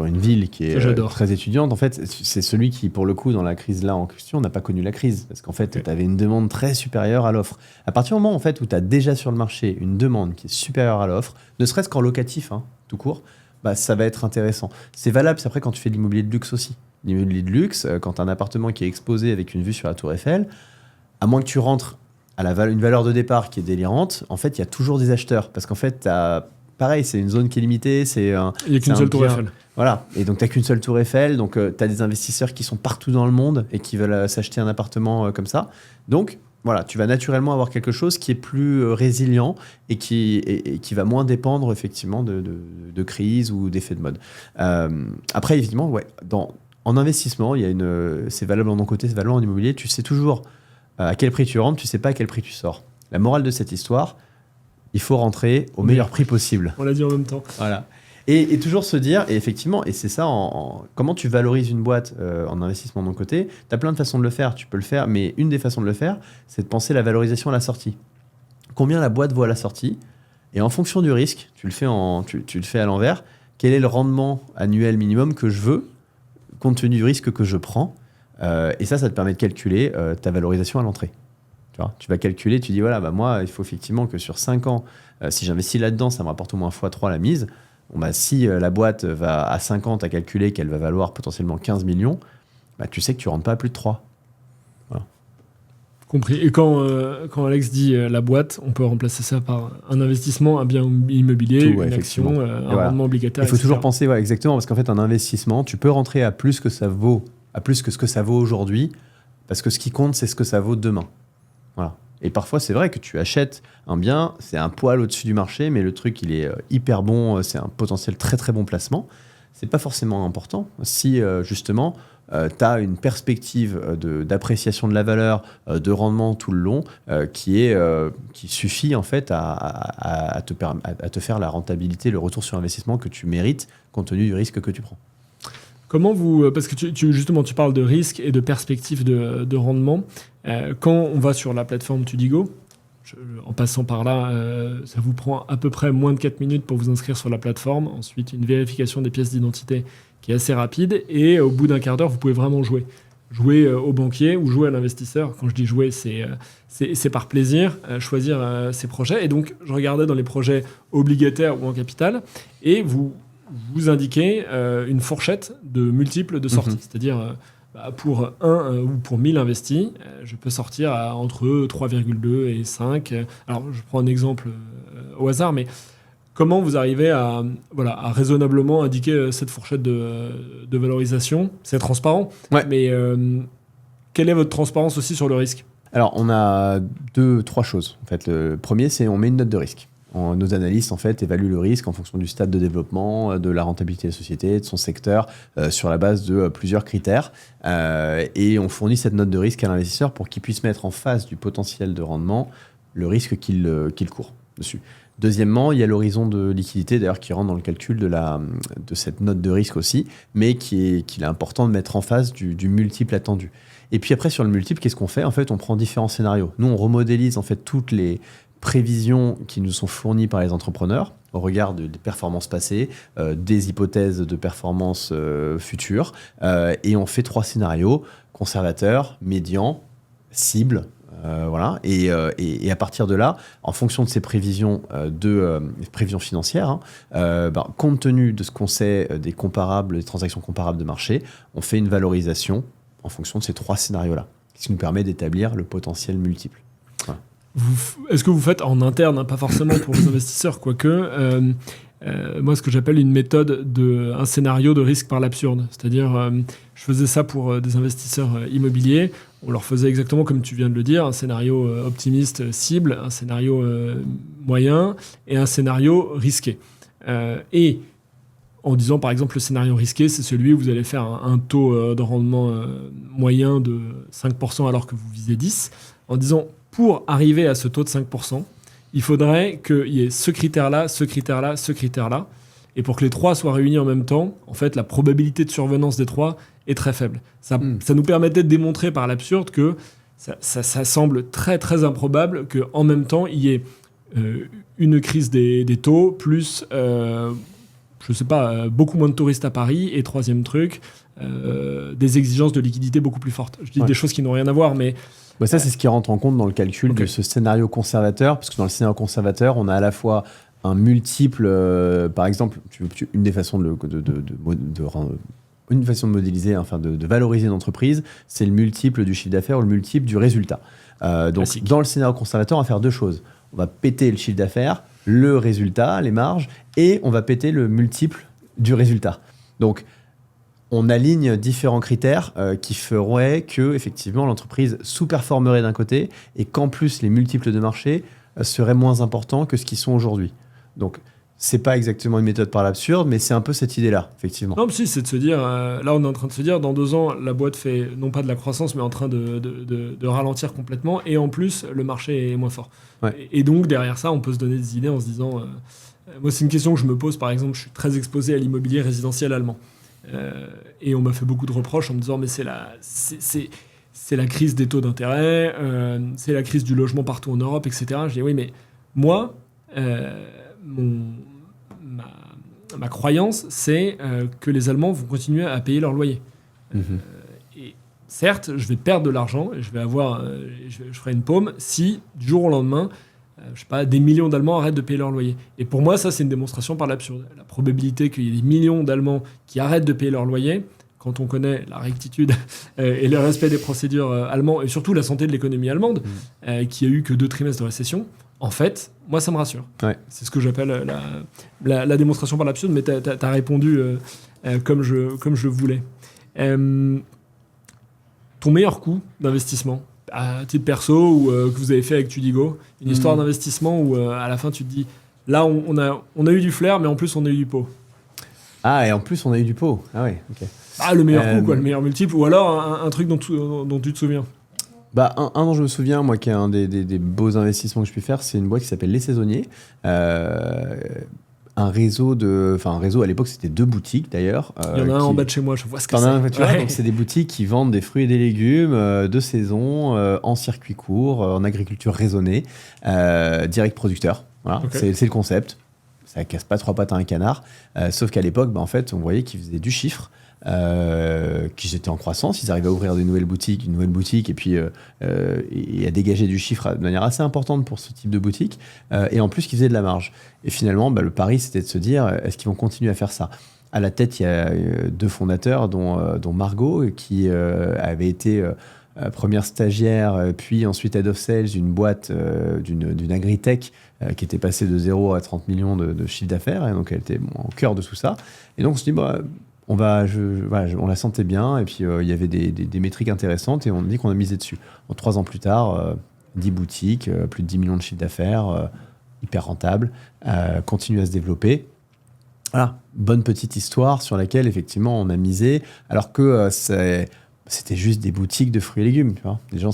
une ville qui est très étudiante, en fait, c'est celui qui, pour le coup, dans la crise là en question, n'a pas connu la crise. Parce qu'en fait, tu avais une demande très supérieure à l'offre. À partir du moment en fait, où tu as déjà sur le marché une demande qui est supérieure à l'offre, ne serait-ce qu'en locatif, tout court, ça va être intéressant. C'est valable, c'est après quand tu fais de l'immobilier de luxe aussi. L'immobilier de luxe, quand tu as un appartement qui est exposé avec une vue sur la Tour Eiffel, à moins que tu rentres à une valeur de départ qui est délirante, en fait, il y a toujours des acheteurs. Parce qu'en fait, tu n'as pareil, c'est une zone qui est limitée. Il n'y a qu'une seule tour Eiffel. Voilà, et donc tu n'as qu'une seule tour Eiffel, donc tu as des investisseurs qui sont partout dans le monde et qui veulent s'acheter un appartement comme ça. Donc voilà, tu vas naturellement avoir quelque chose qui est plus résilient et qui va moins dépendre effectivement de crise ou d'effets de mode. Après, évidemment, en investissement, c'est valable en mon côté, c'est valable en immobilier, tu sais toujours à quel prix tu rentres, tu sais pas à quel prix tu sors. La morale de cette histoire, il faut rentrer au meilleur prix possible. On l'a dit en même temps. Voilà. Et toujours se dire, et effectivement, et c'est ça, comment tu valorises une boîte en investissement de mon côté, tu as plein de façons de le faire, tu peux le faire, mais une des façons de le faire, c'est de penser la valorisation à la sortie. Combien la boîte vaut à la sortie, et en fonction du risque, tu le fais à l'envers, quel est le rendement annuel minimum que je veux, compte tenu du risque que je prends, et ça te permet de calculer ta valorisation à l'entrée. Tu vas calculer, tu dis, voilà, moi, il faut effectivement que sur 5 ans, si j'investis là-dedans, ça me rapporte au moins x3 la mise. Si la boîte va à 50 à calculer qu'elle va valoir potentiellement 15 millions, tu sais que tu ne rentres pas à plus de 3. Voilà. Compris. Et quand Alex dit la boîte, on peut remplacer ça par un investissement, un bien immobilier, une action, un rendement obligataire. Il faut toujours penser, exactement, parce qu'en fait, un investissement, tu peux rentrer à plus que ça vaut, à plus que ce que ça vaut aujourd'hui, parce que ce qui compte, c'est ce que ça vaut demain. Voilà. Et parfois, c'est vrai que tu achètes un bien, c'est un poil au-dessus du marché, mais le truc, il est hyper bon, c'est un potentiel très très bon placement. C'est pas forcément important. Si justement, tu as une perspective d'appréciation de la valeur, de rendement tout le long, qui suffit en fait à te faire la rentabilité, le retour sur investissement que tu mérites compte tenu du risque que tu prends. Comment parce que tu parles de risque et de perspective de rendement. Quand on va sur la plateforme Tudigo, en passant par là, ça vous prend à peu près moins de 4 minutes pour vous inscrire sur la plateforme. Ensuite, une vérification des pièces d'identité qui est assez rapide. Et au bout d'un quart d'heure, vous pouvez vraiment jouer. Jouer au banquier ou jouer à l'investisseur. Quand je dis jouer, c'est par plaisir, choisir ses projets. Et donc, je regardais dans les projets obligataires ou en capital, et vous indiquez une fourchette de multiples de sortie. C'est-à-dire, pour 1 ou pour 1000 investis, je peux sortir entre 3,2 et 5. Alors, je prends un exemple au hasard, mais comment vous arrivez à raisonnablement indiquer cette fourchette de valorisation ? C'est transparent, mais quelle est votre transparence aussi sur le risque ? Alors, on a 2-3 choses. En fait, le premier, c'est on met une note de risque. Nos analystes en fait évaluent le risque en fonction du stade de développement, de la rentabilité de la société, de son secteur, sur la base de plusieurs critères. Et on fournit cette note de risque à l'investisseur pour qu'il puisse mettre en face du potentiel de rendement le risque qu'il court dessus. Deuxièmement, il y a l'horizon de liquidité d'ailleurs qui rentre dans le calcul de cette note de risque aussi, mais qu'il est important de mettre en face du multiple attendu. Et puis après sur le multiple, qu'est-ce qu'on fait ? En fait, on prend différents scénarios. Nous, on remodélise en fait toutes les prévisions qui nous sont fournies par les entrepreneurs au regard des performances passées, des hypothèses de performances futures, et on fait 3 scénarios, conservateur, médian, cible, voilà. Et à partir de là, en fonction de ces prévisions, prévisions financières, compte tenu de ce qu'on sait des transactions comparables de marché, on fait une valorisation en fonction de ces 3 scénarios-là, ce qui nous permet d'établir le potentiel multiple. Voilà. Est-ce que vous faites en interne, pas forcément pour les investisseurs, quoique, moi, ce que j'appelle une méthode un scénario de risque par l'absurde. C'est-à-dire, je faisais ça pour des investisseurs immobiliers. On leur faisait exactement comme tu viens de le dire, un scénario optimiste cible, un scénario moyen et un scénario risqué. Et en disant, par exemple, le scénario risqué, c'est celui où vous allez faire un taux de rendement moyen de 5% alors que vous visez 10%. En disant, pour arriver à ce taux de 5%, il faudrait qu'il y ait ce critère-là, ce critère-là, ce critère-là. Et pour que les 3 soient réunis en même temps, en fait, la probabilité de survenance des 3 est très faible. Ça nous permettait de démontrer par l'absurde que ça semble très, très improbable qu'en même temps, il y ait une crise des taux, plus, je ne sais pas, beaucoup moins de touristes à Paris. Et troisième truc, des exigences de liquidité beaucoup plus fortes. Je dis des choses qui n'ont rien à voir, mais... ça, c'est ce qui rentre en compte dans le calcul de ce scénario conservateur, parce que dans le scénario conservateur, on a à la fois un multiple, par exemple, une des façons une façon de modéliser, enfin de valoriser une entreprise, c'est le multiple du chiffre d'affaires ou le multiple du résultat. Donc, dans le scénario conservateur, on va faire 2 choses. on va péter le chiffre d'affaires, le résultat, les marges, et on va péter le multiple du résultat. Donc, on aligne différents critères qui feraient que effectivement l'entreprise sous-performerait d'un côté et qu'en plus les multiples de marché seraient moins importants que ce qu'ils sont aujourd'hui. Donc, c'est pas exactement une méthode par l'absurde, mais c'est un peu cette idée-là, effectivement. Non, mais si, c'est de se dire, là on est en train de se dire, dans 2 ans, la boîte fait non pas de la croissance, mais en train de ralentir complètement, et en plus, le marché est moins fort. Ouais. Et donc, derrière ça, on peut se donner des idées en se disant, moi c'est une question que je me pose, par exemple, je suis très exposé à l'immobilier résidentiel allemand. Et on m'a fait beaucoup de reproches en me disant, mais c'est la crise des taux d'intérêt, c'est la crise du logement partout en Europe, etc. Je dis, oui, mais moi, ma croyance, c'est que les Allemands vont continuer à payer leur loyer. Et certes, je vais perdre de l'argent, et je ferai une paume si, du jour au lendemain, je sais pas, des millions d'Allemands arrêtent de payer leur loyer. Et pour moi, ça, c'est une démonstration par l'absurde. La probabilité qu'il y ait des millions d'Allemands qui arrêtent de payer leur loyer, quand on connaît la rectitude et le respect des procédures allemandes, et surtout la santé de l'économie allemande, qui a eu que 2 trimestres de récession, en fait, moi, ça me rassure. Ouais. C'est ce que j'appelle la démonstration par l'absurde, mais tu as répondu comme je le voulais. Ton meilleur coup d'investissement, à titre perso, ou que vous avez fait avec Tudigo, une histoire d'investissement où à la fin, tu te dis, là, on a eu du flair, mais en plus, on a eu du pot. Ah, et en plus, on a eu du pot. Ah ouais, ok. Ah, le meilleur coup, quoi, le meilleur multiple, ou alors un truc dont tu te souviens. Bah, un dont je me souviens, moi, qui est un des beaux investissements que je puis faire, c'est une boîte qui s'appelle Les Saisonniers. Un réseau à l'époque, c'était 2 boutiques d'ailleurs. Il y en a un en bas de chez moi, je vois ce que c'est. Tu vois, donc c'est des boutiques qui vendent des fruits et des légumes de saison, en circuit court, en agriculture raisonnée, direct producteur. Voilà, okay. C'est le concept. Ça casse pas 3 pattes à un canard. Sauf qu'à l'époque, en fait, on voyait qu'ils faisaient du chiffre. Qu'ils étaient en croissance, ils arrivaient à ouvrir une nouvelle boutique et puis et à dégager du chiffre de manière assez importante pour ce type de boutique, et en plus qu'ils faisaient de la marge. Et finalement, le pari, c'était de se dire, est-ce qu'ils vont continuer à faire ça ? À la tête, il y a 2 fondateurs, dont Margot, qui avait été première stagiaire, puis ensuite head of sales d'une boîte, d'une agritech, qui était passée de 0 à 30 millions de chiffre d'affaires, et donc elle était au cœur de tout ça. Et donc on se dit, on la sentait bien, et puis il y avait des métriques intéressantes, et on dit qu'on a misé dessus. 3 ans plus tard, 10 boutiques, plus de 10 millions de chiffre d'affaires, hyper rentable, continue à se développer. Voilà, bonne petite histoire sur laquelle effectivement on a misé, alors que c'était juste des boutiques de fruits et légumes. Tu vois. Les gens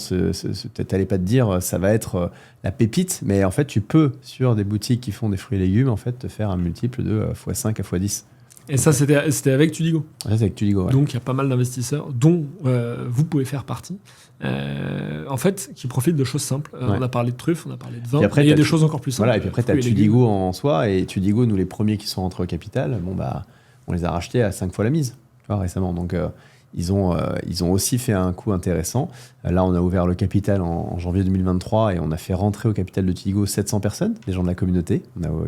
t'allaient pas te dire ça va être la pépite, mais en fait tu peux, sur des boutiques qui font des fruits et légumes, en fait, te faire un multiple de x5 à x10. Et ça, c'était avec Tudigo. Ça, c'est avec Tudigo, ouais. Donc, il y a pas mal d'investisseurs dont vous pouvez faire partie, en fait, qui profitent de choses simples. Ouais. On a parlé de truffes, on a parlé de vin, après, il y a des choses encore plus simples. Voilà, et puis après, tu as Tudigo en soi, et Tudigo, nous, les premiers qui sont rentrés au capital, on les a rachetés à 5 fois la mise, tu vois, récemment. Donc, ils ont aussi fait un coup intéressant. Là, on a ouvert le capital en janvier 2023, et on a fait rentrer au capital de Tudigo 700 personnes, des gens de la communauté,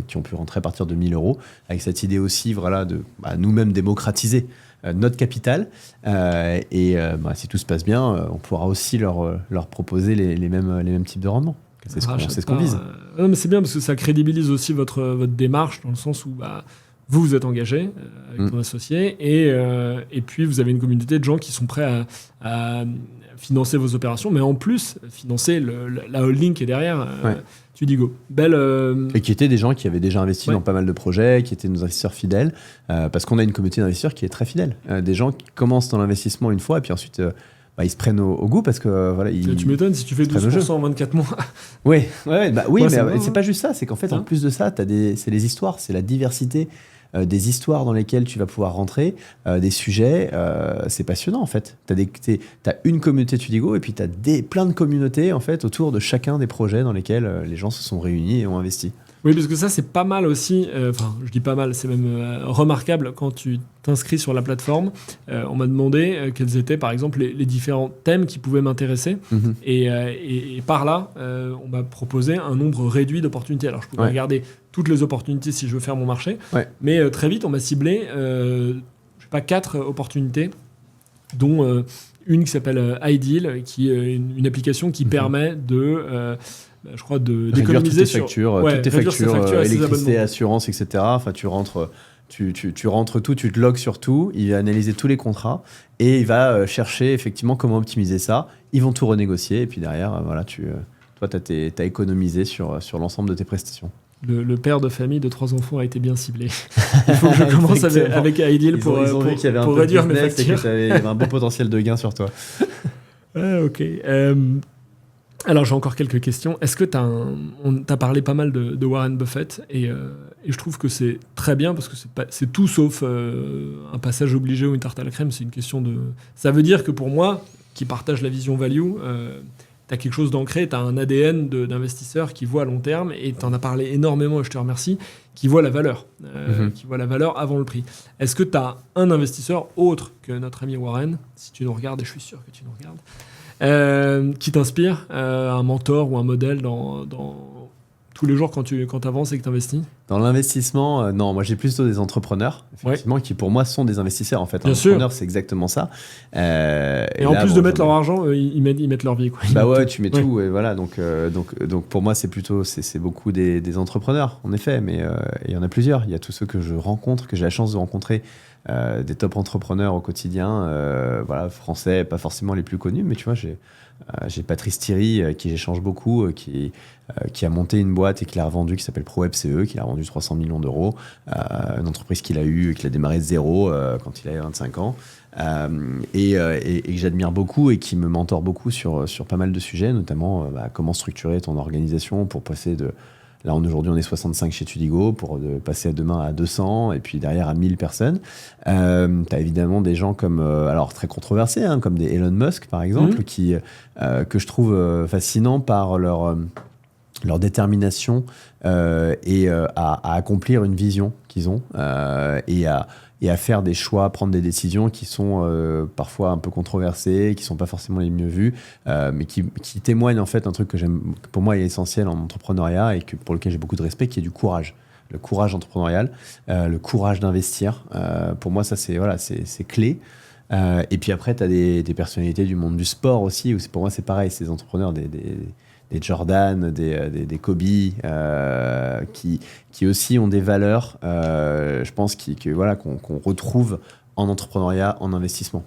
qui ont pu rentrer à partir de 1 000 euros, avec cette idée aussi, voilà, de nous-mêmes démocratiser notre capital. Si tout se passe bien, on pourra aussi leur proposer les mêmes types de rendements. C'est ce qu'on vise. Non, mais c'est bien, parce que ça crédibilise aussi votre démarche, dans le sens où vous êtes engagé avec ton associé, et puis vous avez une communauté de gens qui sont prêts à financer vos opérations, mais en plus financer la holding qui est derrière Tudigo. Et qui étaient des gens qui avaient déjà investi dans pas mal de projets, qui étaient nos investisseurs fidèles, parce qu'on a une communauté d'investisseurs qui est très fidèle. Des gens qui commencent dans l'investissement une fois, et puis ensuite ils se prennent au goût, parce que voilà, tu m'étonnes si tu fais 12% en 24 mois. Oui, mais c'est pas juste ça, c'est qu'en fait, en plus de ça, c'est les histoires, c'est la diversité des histoires dans lesquelles tu vas pouvoir rentrer, des sujets, c'est passionnant en fait. T'as une communauté Tudigo, et puis t'as plein de communautés en fait autour de chacun des projets dans lesquels les gens se sont réunis et ont investi. Oui, parce que ça, c'est pas mal aussi. Je dis pas mal, c'est même remarquable quand tu t'inscris sur la plateforme. On m'a demandé quels étaient, par exemple, les différents thèmes qui pouvaient m'intéresser. Mm-hmm. Et par là, on m'a proposé un nombre réduit d'opportunités. Alors, je pouvais regarder toutes les opportunités si je veux faire mon marché. Ouais. Mais très vite, on m'a ciblé, 4 opportunités, dont une qui s'appelle iDeal, qui est une application qui permet je crois, d'économiser sur toutes tes factures, électricité, assurance, etc. Enfin, tu rentres tout, tu te logs sur tout, il va analyser tous les contrats et il va chercher effectivement comment optimiser ça. Ils vont tout renégocier et puis derrière, voilà, toi, t'as économisé sur l'ensemble de tes prestations. Le père de famille de 3 enfants a été bien ciblé. Il faut que je commence avec Ideal pour réduire mes factures. Il y avait un beau potentiel de gain sur toi. Ok. Alors, j'ai encore quelques questions. Est-ce que t'as parlé pas mal de Warren Buffett et je trouve que c'est très bien parce que c'est tout sauf un passage obligé ou une tarte à la crème. C'est une question de... Ça veut dire que pour moi, qui partage la vision value, t'as quelque chose d'ancré, t'as un ADN d'investisseur qui voit à long terme et t'en as parlé énormément et je te remercie, qui voit la valeur, qui voit la valeur avant le prix. Est-ce que t'as un investisseur autre que notre ami Warren, si tu nous regardes, et je suis sûr que tu nous regardes, qui t'inspire, un mentor ou un modèle dans tous les jours quand tu avances et que tu investis? Dans l'investissement, non, moi j'ai plutôt des entrepreneurs, effectivement, qui pour moi sont des investisseurs en fait. Bien entrepreneurs, sûr. c'est exactement ça. Et en plus de mettre leur argent, ils mettent leur vie. Quoi. Bah ouais, tu mets tout, et voilà. Donc pour moi, c'est beaucoup des entrepreneurs, en effet, mais il y en a plusieurs. Il y a tous ceux que je rencontre, que j'ai la chance de rencontrer, des top entrepreneurs au quotidien, voilà, français, pas forcément les plus connus, mais tu vois, j'ai Patrice Thierry, qui j'échange beaucoup, qui a monté une boîte et qui l'a revendue, qui s'appelle ProWebCE, qui a vendu 300 millions d'euros, une entreprise qu'il a a démarré de zéro quand il avait 25 ans, et que j'admire beaucoup et qui me mentore beaucoup sur pas mal de sujets, notamment comment structurer ton organisation pour passer de... Là, aujourd'hui, on est 65 chez Tudigo, pour passer demain à 200 et puis derrière à 1000 personnes. Tu as évidemment des gens comme, alors très controversés, hein, comme des Elon Musk, par exemple, que je trouve fascinants par leur détermination et à accomplir une vision qu'ils ont et à faire des choix, à prendre des décisions qui sont parfois un peu controversées, qui ne sont pas forcément les mieux vues, mais qui témoignent en fait un truc que pour moi est essentiel en entrepreneuriat et pour lequel j'ai beaucoup de respect, qui est du courage. Le courage entrepreneurial, le courage d'investir. Pour moi, ça, c'est clé. Et puis après, tu as des personnalités du monde du sport aussi, où pour moi, c'est pareil, c'est des entrepreneurs, des Jordan, des Kobe, qui aussi ont des valeurs, je pense, qu'on retrouve en entrepreneuriat, en investissement.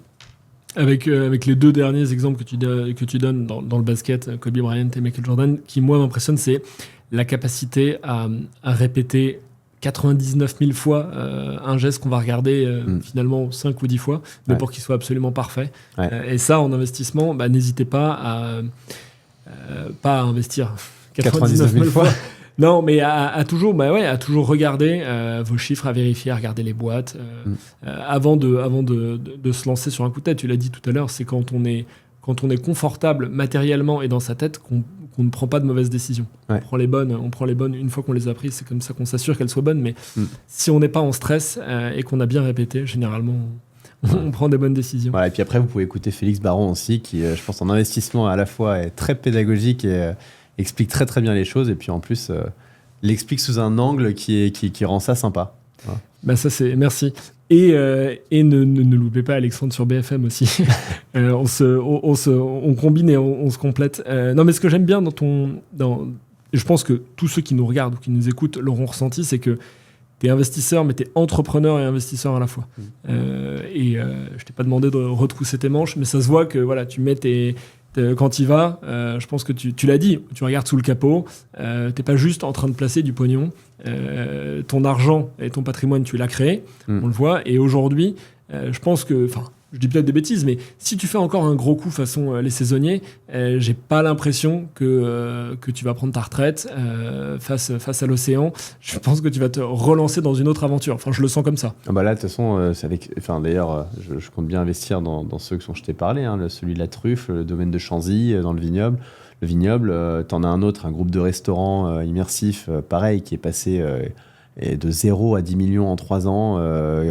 Avec les 2 derniers exemples que tu donnes dans le basket, Kobe Bryant et Michael Jordan, qui moi m'impressionne, c'est la capacité à répéter 99 000 fois un geste qu'on va regarder finalement 5 ou 10 fois, mais pour qu'il soit absolument parfait. Et ça, en investissement, n'hésitez pas à investir 99 000 fois. Non, mais à toujours regarder vos chiffres, à vérifier, à regarder les boîtes avant de se lancer sur un coup de tête. Tu l'as dit tout à l'heure, c'est quand on est confortable matériellement et dans sa tête qu'on ne prend pas de mauvaises décisions. On prend les bonnes une fois qu'on les a prises. C'est comme ça qu'on s'assure qu'elles soient bonnes. Mais si on n'est pas en stress et qu'on a bien répété, généralement, on prend des bonnes décisions. Voilà, et puis après, vous pouvez écouter Félix Baron aussi, qui, je pense, en investissement à la fois est très pédagogique et explique très très bien les choses. Et puis en plus, l'explique sous un angle qui rend ça sympa. Voilà. Ça, c'est... Merci. Et ne l'oubliez pas, Alexandre sur BFM aussi. On combine et on se complète. Non, mais ce que j'aime bien je pense que tous ceux qui nous regardent ou qui nous écoutent l'auront ressenti, c'est que t'es investisseur, mais t'es entrepreneur et investisseur à la fois. Je t'ai pas demandé de retrousser tes manches, mais ça se voit que voilà, tu mets quand tu y vas, je pense que tu l'as dit, tu regardes sous le capot, t'es pas juste en train de placer du pognon, ton argent et ton patrimoine, tu l'as créé, on le voit, et aujourd'hui, je pense que, je dis peut-être des bêtises, mais si tu fais encore un gros coup façon les saisonniers, j'ai pas l'impression que tu vas prendre ta retraite face à l'océan. Je pense que tu vas te relancer dans une autre aventure. Enfin, je le sens comme ça. Là, de toute façon, d'ailleurs, je compte bien investir dans ceux dont je t'ai parlé, hein, celui de la truffe, le domaine de Chanzy, dans le vignoble. Le vignoble, t'en as un autre, un groupe de restaurants immersifs, pareil, qui est passé... et de 0 à 10 millions en 3 ans,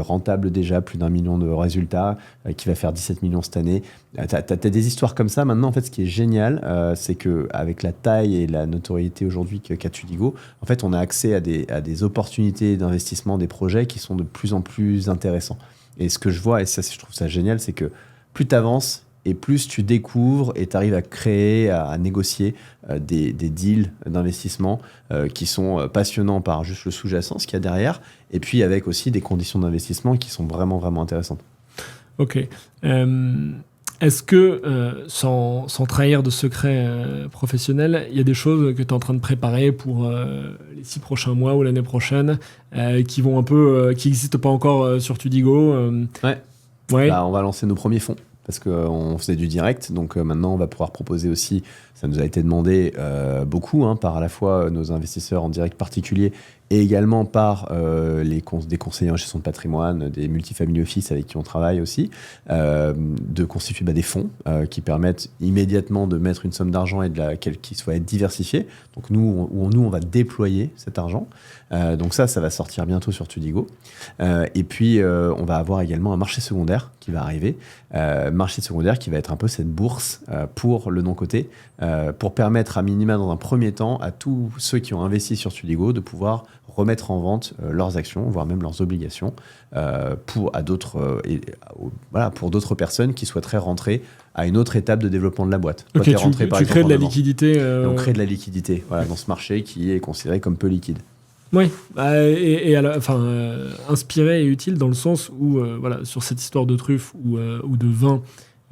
rentable déjà, plus d'1 million de résultats, qui va faire 17 millions cette année. T'as des histoires comme ça. Maintenant, en fait, ce qui est génial, c'est qu'avec la taille et la notoriété aujourd'hui qu'a Tudigo, en fait, on a accès à des opportunités d'investissement, des projets qui sont de plus en plus intéressants. Et ce que je vois, et ça, je trouve ça génial, c'est que plus tu avances, et plus tu découvres et tu arrives à créer, à négocier des deals d'investissement qui sont passionnants par juste le sous-jacent, ce qu'il y a derrière, et puis avec aussi des conditions d'investissement qui sont vraiment, vraiment intéressantes. Ok. Est-ce que, sans trahir de secret professionnel, il y a des choses que tu es en train de préparer pour les 6 prochains mois ou l'année prochaine qui vont un peu, qui n'existent pas encore sur Tudigo Ouais. Ouais. On va lancer nos premiers fonds parce qu'on faisait du direct. Donc maintenant, on va pouvoir proposer aussi, ça nous a été demandé beaucoup par à la fois nos investisseurs en direct particuliers et également par des conseillers en gestion de patrimoine, des multifamily office avec qui on travaille aussi, de constituer des fonds qui permettent immédiatement de mettre une somme d'argent et qui soit diversifiée. Donc nous, on va déployer cet argent. Donc ça va sortir bientôt sur Tudigo. Et puis, on va avoir également un marché secondaire qui va arriver. Marché secondaire qui va être un peu cette bourse pour le non-coté, pour permettre à minima dans un premier temps à tous ceux qui ont investi sur Tudigo de pouvoir remettre en vente leurs actions, voire même leurs obligations pour d'autres personnes qui souhaiteraient rentrer à une autre étape de développement de la boîte. Ok, tu crées de la liquidité. On crée de la liquidité dans ce marché qui est considéré comme peu liquide. Oui, inspiré et utile dans le sens où, sur cette histoire de truffe ou de vin,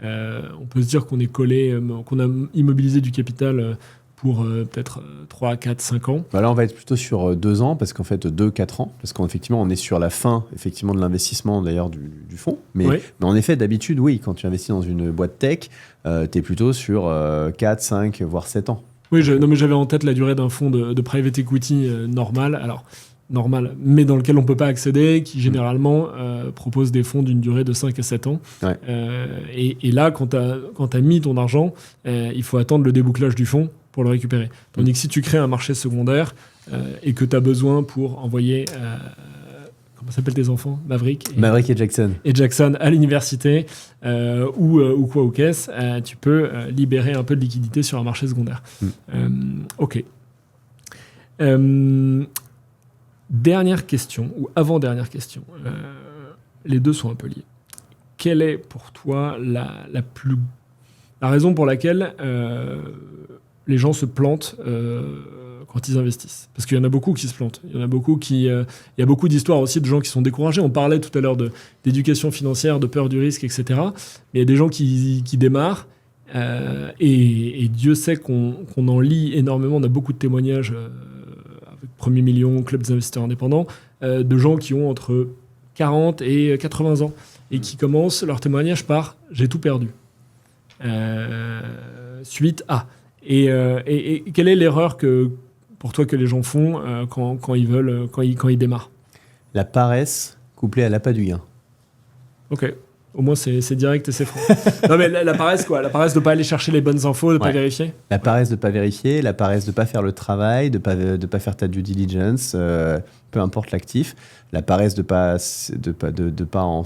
on peut se dire qu'on est collé, qu'on a immobilisé du capital pour peut-être 3, 4, 5 ans. Là, on va être plutôt sur 2 ans, parce qu'en fait, 2-4 ans, parce qu'effectivement, on est sur la fin effectivement, de l'investissement d'ailleurs du fonds. Mais en effet, d'habitude, oui, quand tu investis dans une boîte tech, tu es plutôt sur 4, 5, voire 7 ans. Oui, mais j'avais en tête la durée d'un fonds de private equity normal, mais dans lequel on ne peut pas accéder, qui généralement propose des fonds d'une durée de 5 à 7 ans. Ouais. Et là, quand tu as mis ton argent, il faut attendre le débouclage du fonds pour le récupérer. Tandis que si tu crées un marché secondaire et que tu as besoin pour envoyer... comment s'appellent tes enfants ? Maverick et Jackson. Et Jackson à l'université ou quoi aux caisses, tu peux libérer un peu de liquidité sur un marché secondaire. Ok. Dernière question, ou avant-dernière question. Les deux sont un peu liés. Quelle est pour toi la raison pour laquelle les gens se plantent quand ils investissent? Parce qu'il y en a beaucoup qui se plantent. Il y a beaucoup d'histoires aussi de gens qui sont découragés. On parlait tout à l'heure d'éducation financière, de peur du risque, etc. Mais il y a des gens qui démarrent et Dieu sait qu'on en lit énormément. On a beaucoup de témoignages avec Premier Million, Club des investisseurs indépendants, de gens qui ont entre 40 et 80 ans et qui commencent leur témoignage par « j'ai tout perdu ». Suite à... Et quelle est l'erreur pour toi que les gens font quand ils démarrent? La paresse couplée à l'appât du gain. Ok. Au moins, c'est direct et c'est franc. Non, mais la paresse, quoi? La paresse de ne pas aller chercher les bonnes infos, de ne pas vérifier? La paresse de ne pas vérifier, la paresse de ne pas faire le travail, de ne pas faire ta due diligence, peu importe l'actif. La paresse de ne pas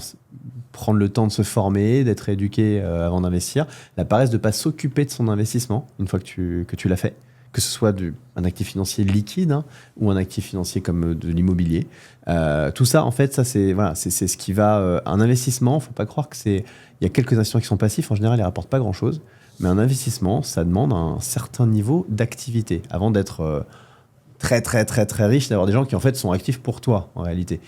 prendre le temps de se former, d'être éduqué avant d'investir. La paresse de ne pas s'occuper de son investissement une fois que tu l'as fait. Que ce soit un actif financier liquide ou un actif financier comme de l'immobilier. Tout ça, en fait, c'est ce qui va... un investissement, il ne faut pas croire il y a quelques investissements qui sont passifs. En général, ils ne rapportent pas grand-chose. Mais un investissement, ça demande un certain niveau d'activité avant d'être très, très, très, très riche, d'avoir des gens qui, en fait, sont actifs pour toi, en réalité.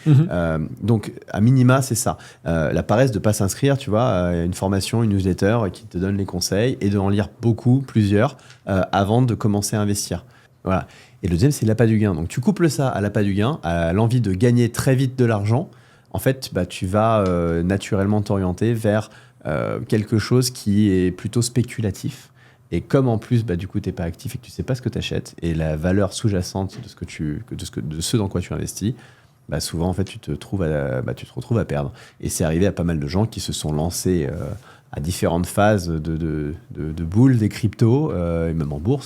Donc, à minima, c'est ça. La paresse de ne pas s'inscrire, tu vois, à une formation, une newsletter qui te donne les conseils et de en lire plusieurs, avant de commencer à investir. Voilà. Et le deuxième, c'est l'appât du gain. Donc, tu couples ça à l'appât du gain, à l'envie de gagner très vite de l'argent. En fait, tu vas naturellement t'orienter vers quelque chose qui est plutôt spéculatif. Et comme en plus, du coup, tu n'es pas actif et que tu ne sais pas ce que tu achètes, et la valeur sous-jacente de ce dans quoi tu investis, souvent, en fait, tu te retrouves à perdre. Et c'est arrivé à pas mal de gens qui se sont lancés à différentes phases de boules des cryptos, et même en bourse,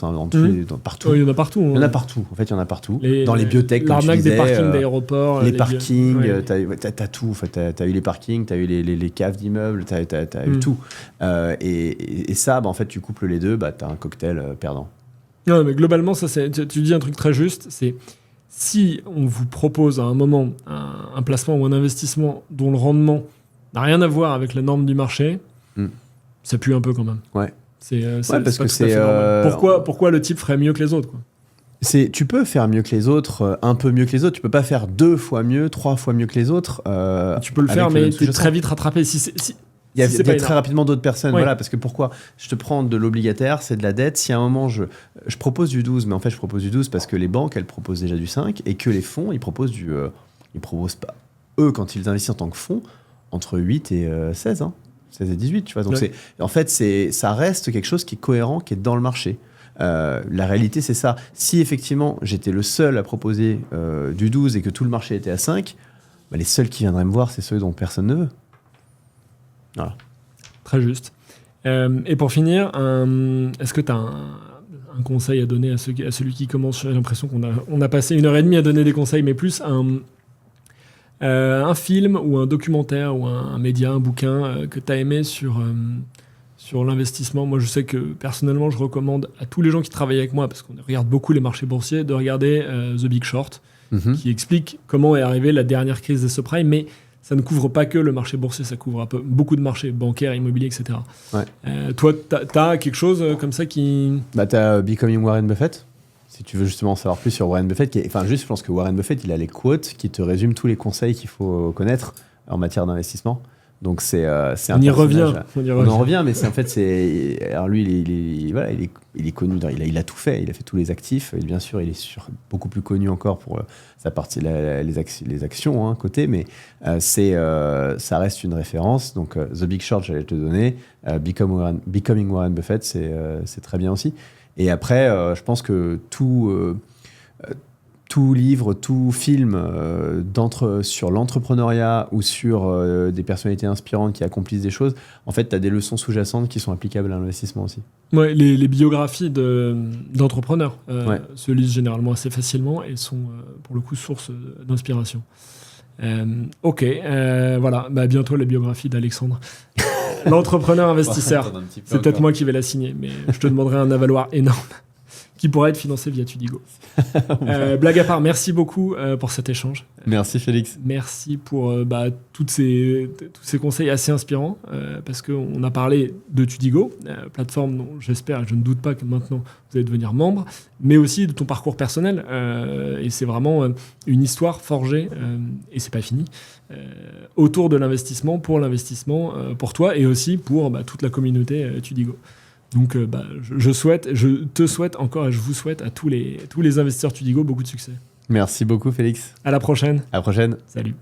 partout. Il y en a partout. Il y en a partout. En fait, il y en a partout. Dans les biotech, comme tu disais. L'arnaque des parkings d'aéroports. Les parkings, t'as tout. En fait, t'as eu les parkings, t'as eu les caves d'immeubles, t'as eu tout. Et ça, en fait, tu couples les deux, t'as un cocktail perdant. Non, mais globalement, tu dis un truc très juste, c'est si on vous propose à un moment un placement ou un investissement dont le rendement n'a rien à voir avec la norme du marché, Ça pue un peu quand même. Ouais. Parce que c'est pourquoi le type ferait mieux que les autres, quoi. Tu peux faire mieux que les autres, un peu mieux que les autres. Tu peux pas faire 2 fois mieux, 3 fois mieux que les autres. Tu peux le faire, mais tu es très vite rattrapé. Il y a très rapidement d'autres personnes. Voilà, parce que pourquoi je te prends de l'obligataire, c'est de la dette. Si à un moment je propose du 12, mais en fait je propose du 12 parce que les banques elles proposent déjà du 5 et que les fonds ils proposent ils proposent pas. Eux, quand ils investissent en tant que fonds, entre 8 et 16, hein, 16 et 18, tu vois. Donc en fait, ça reste quelque chose qui est cohérent, qui est dans le marché. La réalité, c'est ça. Si effectivement j'étais le seul à proposer du 12 et que tout le marché était à 5, bah, les seuls qui viendraient me voir, c'est ceux dont personne ne veut. Voilà. Très juste. Et pour finir, est-ce que tu as un conseil à donner à celui qui commence? J'ai l'impression qu'on a passé 1h30 à donner des conseils, mais plus un film ou un documentaire ou un média, un bouquin que tu as aimé sur l'investissement. Moi, je sais que personnellement, je recommande à tous les gens qui travaillent avec moi, parce qu'on regarde beaucoup les marchés boursiers, de regarder The Big Short, qui explique comment est arrivée la dernière crise des subprimes, mais ça ne couvre pas que le marché boursier, ça couvre beaucoup de marchés bancaires, immobiliers, etc. Ouais. Toi, tu as quelque chose comme ça qui... Bah, tu as Becoming Warren Buffett, si tu veux justement en savoir plus sur Warren Buffett. Je pense que Warren Buffett, il a les quotes qui te résument tous les conseils qu'il faut connaître en matière d'investissement. Donc c'est un on y revient. On en revient, mais alors lui il est connu, il a tout fait, il a fait tous les actifs, et bien sûr il est beaucoup plus connu encore pour sa partie les actions hein, côté, mais ça reste une référence. Donc The Big Short, j'allais te donner, Becoming Warren Buffett, c'est très bien aussi. Et après je pense que tout livre, tout film sur l'entrepreneuriat ou sur des personnalités inspirantes qui accomplissent des choses, en fait, tu as des leçons sous-jacentes qui sont applicables à l'investissement aussi. Ouais, les biographies d'entrepreneurs se lisent généralement assez facilement et sont, pour le coup, source d'inspiration. Ok, voilà, bientôt la biographie d'Alexandre. L'entrepreneur investisseur. C'est peut-être moi qui vais la signer, mais je te demanderai un avaloir énorme qui pourra être financé via Tudigo. Blague à part, merci beaucoup pour cet échange. Merci Félix. Merci pour tous ces conseils assez inspirants, parce qu'on a parlé de Tudigo, plateforme dont j'espère et je ne doute pas que maintenant vous allez devenir membre, mais aussi de ton parcours personnel. Et c'est vraiment une histoire forgée, et c'est pas fini, autour de l'investissement, pour toi et aussi pour toute la communauté Tudigo. Donc, je te souhaite encore et je vous souhaite à tous les investisseurs Tudigo beaucoup de succès. Merci beaucoup, Félix. À la prochaine. À la prochaine. Salut.